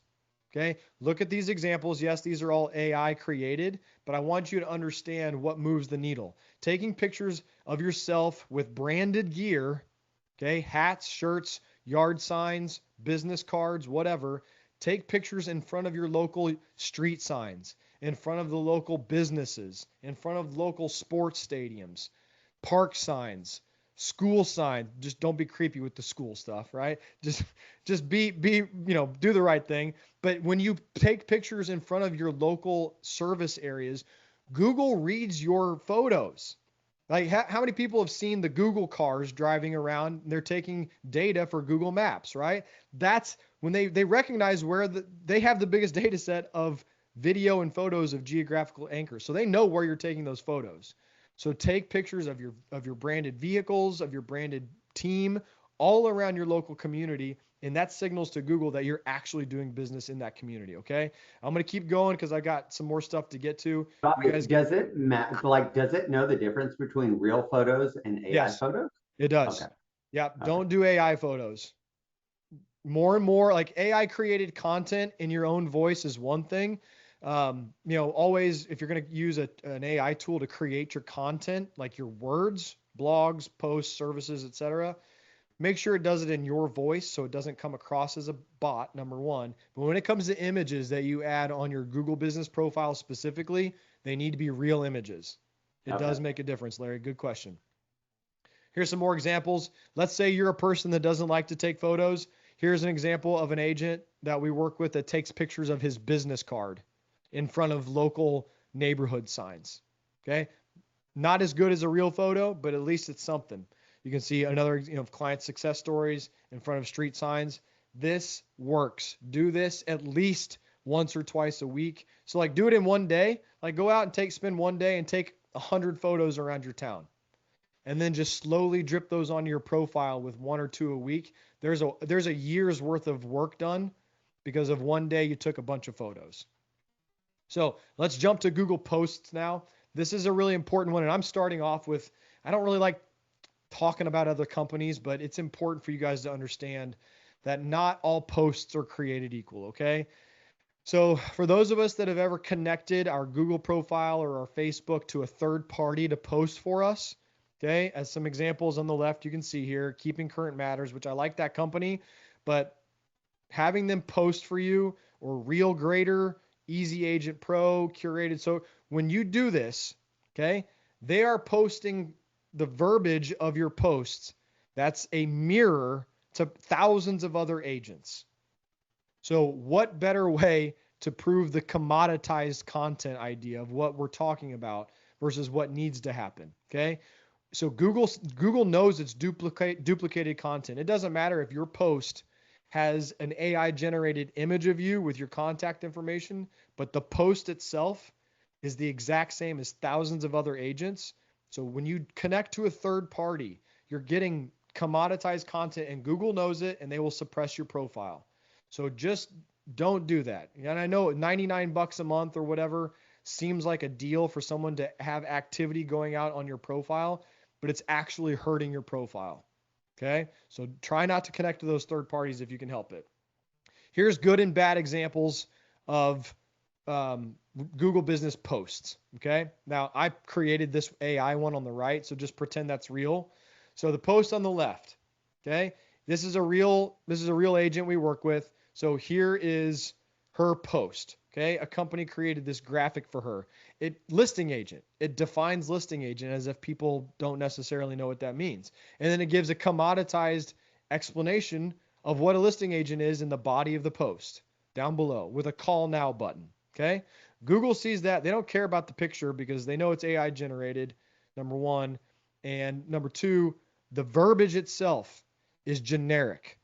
Okay, look at these examples. Yes, these are all AI created, but I want you to understand what moves the needle. Taking pictures of yourself with branded gear, okay, hats, shirts, yard signs, business cards, whatever. Take pictures in front of your local street signs, in front of the local businesses, in front of local sports stadiums, park signs, school sign. Just don't be creepy with the school stuff, right? Just be do the right thing. But when you take pictures in front of your local service areas, Google reads your photos. Like how many people have seen the Google cars driving around? They're taking data for Google Maps, right? That's when they recognize where they have the biggest data set of video and photos of geographical anchors. So they know where you're taking those photos. So take pictures of your branded vehicles, of your branded team, all around your local community, and that signals to Google that you're actually doing business in that community. Okay, I'm gonna keep going because I got some more stuff to get to. Bobby, does it know the difference between real photos and AI Yes, photos? it does. Okay. Yeah, don't do AI photos. More and more, like AI created content in your own voice is one thing. Always, if you're going to use an AI tool to create your content, like your words, blogs, posts, services, etc., make sure it does it in your voice so it doesn't come across as a bot, number one. But when it comes to images that you add on your Google Business Profile specifically, they need to be real images. It does make a difference, Larry. Good question. Here's some more examples. Let's say you're a person that doesn't like to take photos. Here's an example of an agent that we work with that takes pictures of his business card in front of local neighborhood signs. Okay. Not as good as a real photo, but at least it's something. You can see another, client success stories in front of street signs. This works. Do this at least once or twice a week. So like do it in one day. Like go out and spend one day and take 100 photos around your town. And then just slowly drip those onto your profile with 1 or 2 a week. There's a year's worth of work done because of one day you took a bunch of photos. So let's jump to Google Posts now. This is a really important one. And I'm starting off with, I don't really like talking about other companies, but it's important for you guys to understand that not all posts are created equal, okay? So for those of us that have ever connected our Google profile or our Facebook to a third party to post for us, okay, as some examples on the left, you can see here, Keeping Current Matters, which I like that company, but having them post for you, or Real Grader, Easy Agent Pro, Curated. So when you do this, okay, they are posting the verbiage of your posts. That's a mirror to thousands of other agents. So what better way to prove the commoditized content idea of what we're talking about versus what needs to happen, okay? So Google knows it's duplicated content. It doesn't matter if your post has an AI generated image of you with your contact information, but the post itself is the exact same as thousands of other agents. So when you connect to a third party, you're getting commoditized content, and Google knows it, and they will suppress your profile. So just don't do that. And I know 99 bucks a month or whatever seems like a deal for someone to have activity going out on your profile, but it's actually hurting your profile. Okay? So try not to connect to those third parties if you can help it. Here's good and bad examples of Google Business posts. Okay? Now I created this AI one on the right, so just pretend that's real. So the post on the left, okay? This is a real agent we work with. So here is her post, okay? A company created this graphic for her. Listing agent. It defines listing agent as if people don't necessarily know what that means. And then it gives a commoditized explanation of what a listing agent is in the body of the post down below with a call now button, okay? Google sees that. They don't care about the picture because they know it's AI generated, number one. And number two, the verbiage itself is generic.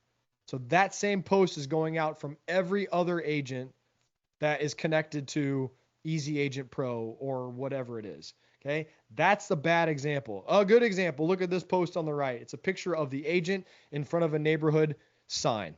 So that same post is going out from every other agent that is connected to Easy Agent Pro or whatever it is. Okay. That's the bad example. A good example. Look at this post on the right. It's a picture of the agent in front of a neighborhood sign.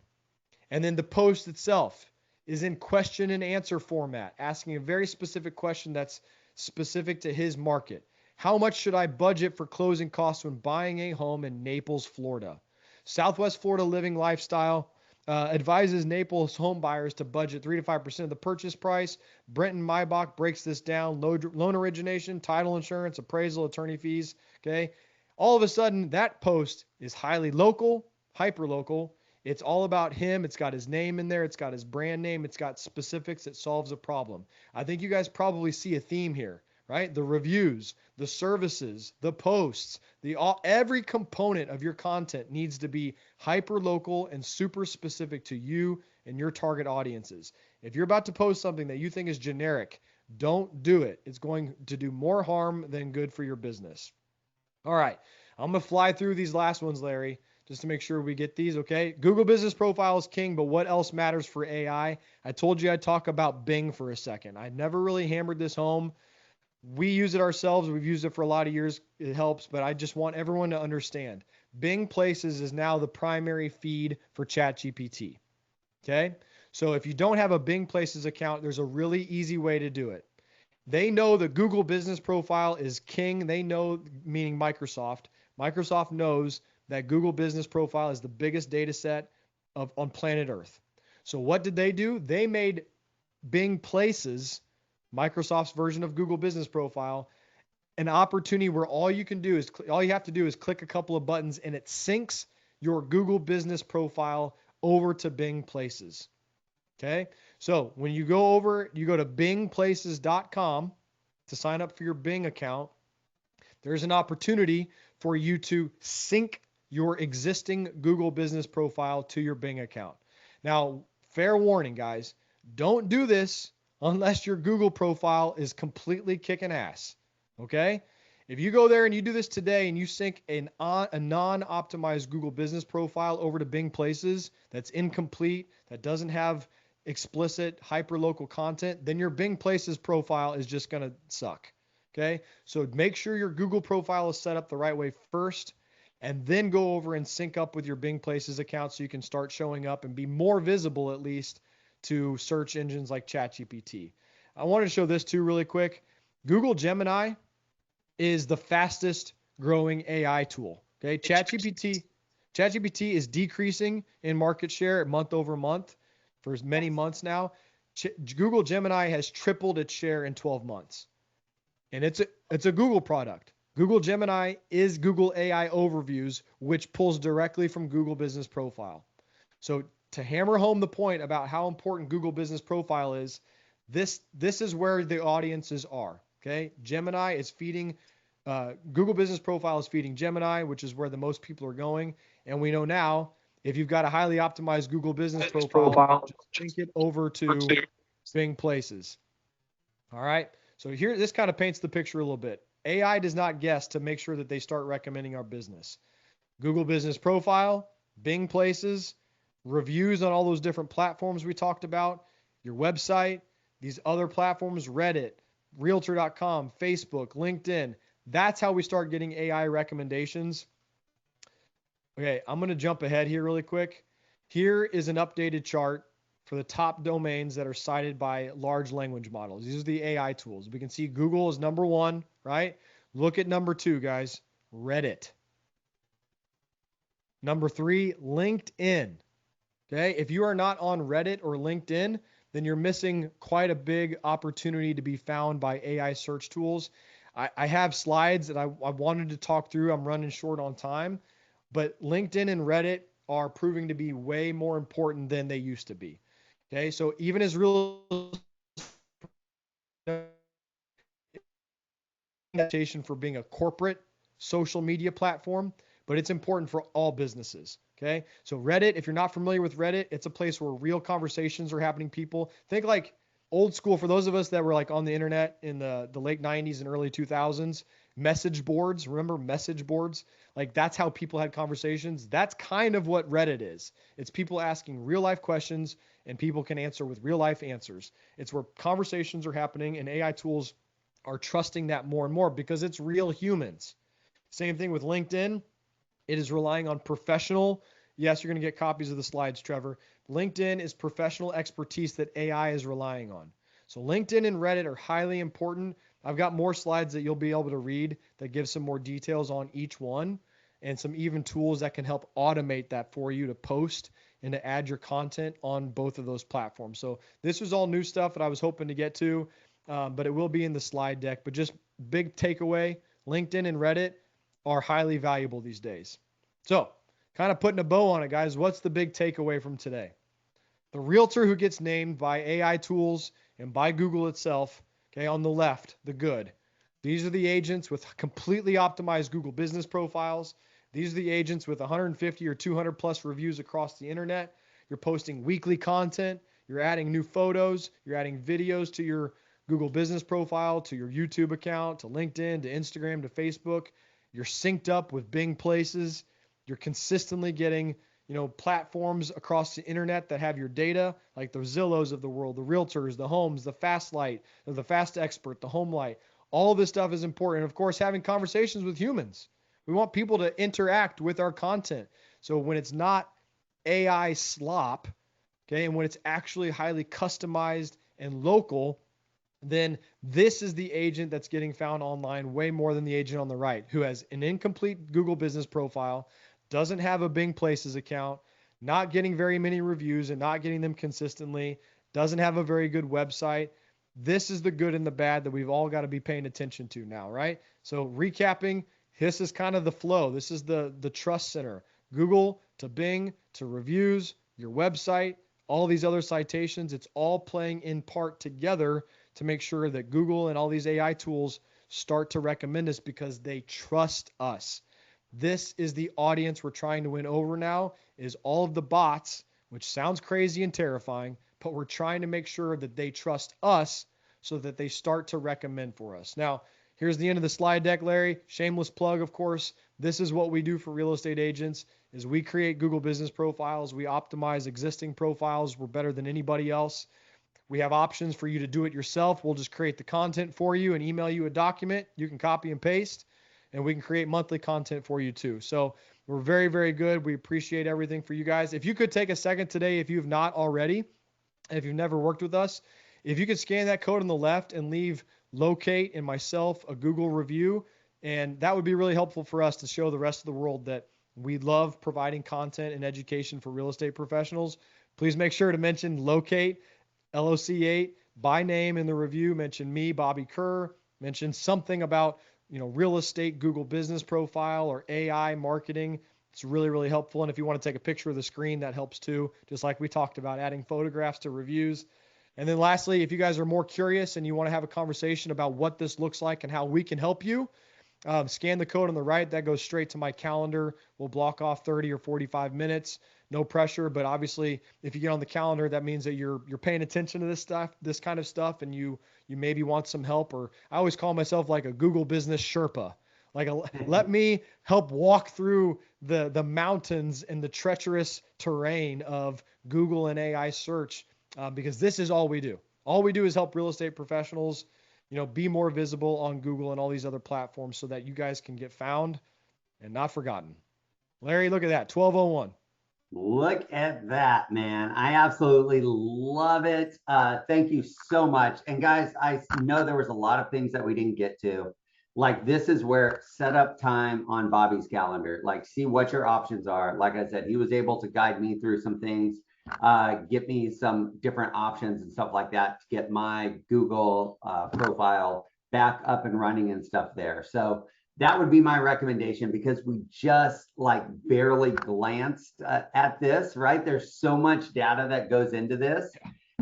And then the post itself is in question and answer format, asking a very specific question that's specific to his market. How much should I budget for closing costs when buying a home in Naples, Florida? Southwest Florida Living Lifestyle advises Naples home buyers to budget 3 to 5% of the purchase price. Brenton Maybach breaks this down. Loan origination, title insurance, appraisal, attorney fees. Okay. All of a sudden, that post is highly local, hyperlocal. It's all about him. It's got his name in there. It's got his brand name. It's got specifics. It solves a problem. I think you guys probably see a theme here, right? The reviews, the services, the posts, every component of your content needs to be hyper local and super specific to you and your target audiences. If you're about to post something that you think is generic, don't do it. It's going to do more harm than good for your business. All right, I'm going to fly through these last ones, Larry, just to make sure we get these, okay? Google Business Profile is king, but what else matters for AI? I told you I'd talk about Bing for a second. I never really hammered this home. We use it ourselves. We've used it for a lot of years. It helps, but I just want everyone to understand. Bing Places is now the primary feed for ChatGPT, okay? So if you don't have a Bing Places account, there's a really easy way to do it. They know the Google Business Profile is king. They know, meaning Microsoft. Microsoft knows that Google Business Profile is the biggest data set on planet Earth. So what did they do? They made Bing Places, Microsoft's version of Google Business Profile, an opportunity where all you have to do is click a couple of buttons and it syncs your Google Business Profile over to Bing Places. Okay. So when you go to bingplaces.com to sign up for your Bing account, there's an opportunity for you to sync your existing Google Business Profile to your Bing account. Now, fair warning, guys, don't do this unless your Google profile is completely kicking ass. Okay. If you go there and you do this today and you sync a non-optimized Google business profile over to Bing Places that's incomplete, that doesn't have explicit hyperlocal content, then your Bing Places profile is just going to suck. Okay? So make sure your Google profile is set up the right way first, and then go over and sync up with your Bing Places account so you can start showing up and be more visible, at least, to search engines like ChatGPT. I wanted to show this too really quick. Google Gemini is the fastest growing AI tool. Okay, ChatGPT is decreasing in market share month over month for many months now. Google Gemini has tripled its share in 12 months, and it's a Google product. Google Gemini is Google AI overviews, which pulls directly from Google Business Profile. So to hammer home the point about how important Google Business Profile is, this is where the audiences are. Okay, Gemini is feeding, Google Business Profile is feeding Gemini, which is where the most people are going. And we know now, if you've got a highly optimized Google Business Profile, just sync it over to Bing Places. All right, so here, this kind of paints the picture a little bit. AI does not guess to make sure that they start recommending our business. Google Business Profile, Bing Places, reviews on all those different platforms we talked about, your website, these other platforms, Reddit, Realtor.com, Facebook, LinkedIn. That's how we start getting AI recommendations. Okay, I'm going to jump ahead here really quick. Here is an updated chart for the top domains that are cited by large language models. These are the AI tools. We can see Google is number one, right? Look at number two, guys, Reddit. Number three, LinkedIn. Okay, if you are not on Reddit or LinkedIn, then you're missing quite a big opportunity to be found by AI search tools. I have slides that I wanted to talk through. I'm running short on time, but LinkedIn and Reddit are proving to be way more important than they used to be. Okay, so even as real for being a corporate social media platform, but it's important for all businesses. Okay, so Reddit, if you're not familiar with Reddit, it's a place where real conversations are happening. People think like old school, for those of us that were like on the internet in the late 90s and early 2000s, message boards, remember message boards? Like that's how people had conversations. That's kind of what Reddit is. It's people asking real life questions and people can answer with real life answers. It's where conversations are happening and AI tools are trusting that more and more because it's real humans. Same thing with LinkedIn. It is relying on professional. Yes, you're going to get copies of the slides, Trevor. LinkedIn is professional expertise that AI is relying on. So LinkedIn and Reddit are highly important. I've got more slides that you'll be able to read that give some more details on each one and some even tools that can help automate that for you to post and to add your content on both of those platforms. So this was all new stuff that I was hoping to get to, but it will be in the slide deck. But just big takeaway, LinkedIn and Reddit are highly valuable these days. So kind of putting a bow on it, guys. What's the big takeaway from today? The realtor who gets named by AI tools and by Google itself, okay, on the left, the good. These are the agents with completely optimized Google business profiles. These are the agents with 150 or 200 plus reviews across the internet. You're posting weekly content. You're adding new photos. You're adding videos to your Google business profile, to your YouTube account, to LinkedIn, to Instagram, to Facebook. You're synced up with Bing Places. You're consistently getting, platforms across the internet that have your data, like the Zillows of the world, the Realtors, the Homes, the Fast Light, the Fast Expert, the Home Light. All this stuff is important. And of course, having conversations with humans. We want people to interact with our content. So when it's not AI slop, okay, and when it's actually highly customized and local, then this is the agent that's getting found online way more than the agent on the right, who has an incomplete Google business profile, doesn't have a Bing Places account, not getting very many reviews and not getting them consistently, doesn't have a very good website. This is the good and the bad that we've all got to be paying attention to now, right? So recapping, this is kind of the flow. This is the trust center. Google to Bing to reviews, your website, all these other citations, it's all playing in part together to make sure that Google and all these AI tools start to recommend us because they trust us. This is the audience we're trying to win over now, is all of the bots, which sounds crazy and terrifying, but we're trying to make sure that they trust us so that they start to recommend for us. Now, Here's the end of the slide deck, Larry. Shameless plug, of course. This is what we do for real estate agents is we create Google business profiles. We optimize existing profiles. We're better than anybody else. We have options for you to do it yourself. We'll just create the content for you and email you a document. You can copy and paste, and we can create monthly content for you too. So we're very, very good. We appreciate everything for you guys. If you could take a second today, if you have not already, if you've never worked with us, if you could scan that code on the left and leave Locate and myself a Google review, and that would be really helpful for us to show the rest of the world that we love providing content and education for real estate professionals. Please make sure to mention Locate, LOC8, by name in the review. Mention me, Bobby Kerr. Mention something about real estate Google business profile or AI marketing. It's really, really helpful. And if you want to take a picture of the screen, that helps too. Just like we talked about, adding photographs to reviews. And then lastly, if you guys are more curious and you want to have a conversation about what this looks like and how we can help you, scan the code on the right. That goes straight to my calendar. We'll block off 30 or 45 minutes. No pressure, but obviously if you get on the calendar, that means that you're paying attention to this kind of stuff, and you maybe want some help. Or I always call myself like a Google business Sherpa. Let me help walk through the mountains and the treacherous terrain of Google and AI search, because this is all we do. All we do is help real estate professionals, be more visible on Google and all these other platforms so that you guys can get found and not forgotten. Larry, look at that, 1201. Look at that, man. I absolutely love it. Thank you so much. And guys, I know there was a lot of things that we didn't get to. Like, this is where set up time on Bobby's calendar. Like, see what your options are. Like I said, he was able to guide me through some things, get me some different options and stuff like that to get my Google profile back up and running and stuff there. So that would be my recommendation, because we just barely glanced at this, right? There's so much data that goes into this.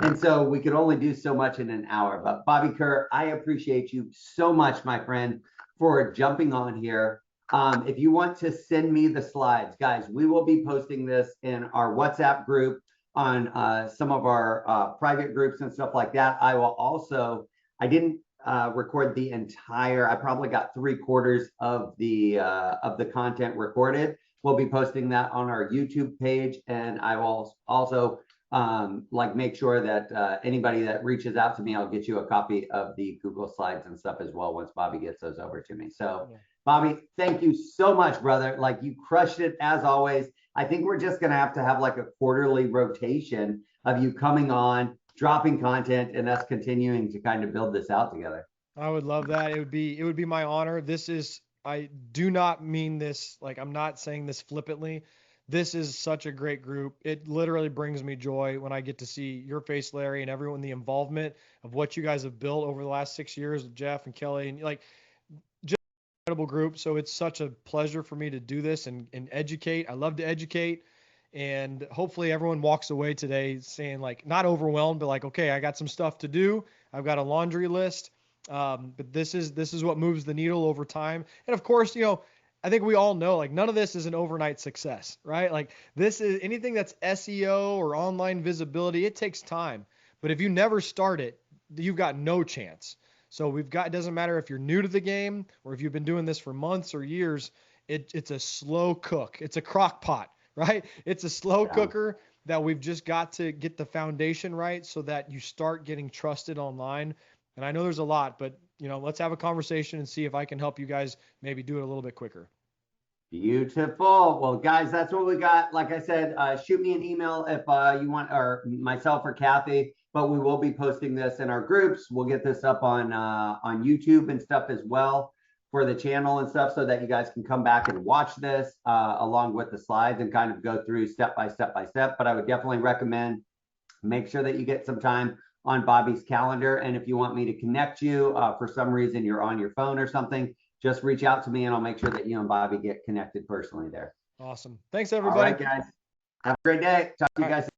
And so we could only do so much in an hour. But Bobby Kerr, I appreciate you so much, my friend, for jumping on here. If you want to send me the slides, guys, we will be posting this in our WhatsApp group, on some of our private groups and stuff like that. I will also, I didn't record the entire, I probably got 3/4 of the content recorded. We'll be posting that on our YouTube page, and I will also make sure that anybody that reaches out to me, I'll get you a copy of the Google slides and stuff as well once Bobby gets those over to me. So Bobby, thank you so much, brother. You crushed it as always. I think we're just going to have a quarterly rotation of you coming on, dropping content, and us continuing to kind of build this out together. I would love that. It would be my honor. I do not mean this, I'm not saying this flippantly. This is such a great group. It literally brings me joy when I get to see your face, Larry, and everyone, the involvement of what you guys have built over the last 6 years with Jeff and Kelly, and just an incredible group. So it's such a pleasure for me to do this and educate. I love to educate. And hopefully everyone walks away today saying not overwhelmed, but okay, I got some stuff to do. I've got a laundry list. But this is what moves the needle over time. And of course, I think we all know none of this is an overnight success, right? This is anything that's SEO or online visibility, it takes time. But if you never start it, you've got no chance. So it doesn't matter if you're new to the game or if you've been doing this for months or years, it's a slow cook. It's a crock pot, right? It's a slow cooker that we've just got to get the foundation right so that you start getting trusted online. And I know there's a lot, but let's have a conversation and see if I can help you guys maybe do it a little bit quicker. Beautiful. Well, guys, that's what we got. Like I said, shoot me an email if you want, or myself or Kathy, but we will be posting this in our groups. We'll get this up on YouTube and stuff as well for the channel and stuff, so that you guys can come back and watch this along with the slides and kind of go through step by step by step. But I would definitely recommend, make sure that you get some time on Bobby's calendar. And if you want me to connect you, for some reason you're on your phone or something, just reach out to me and I'll make sure that you and Bobby get connected personally there. Awesome. Thanks, everybody. All right, guys. Have a great day. Talk to you guys.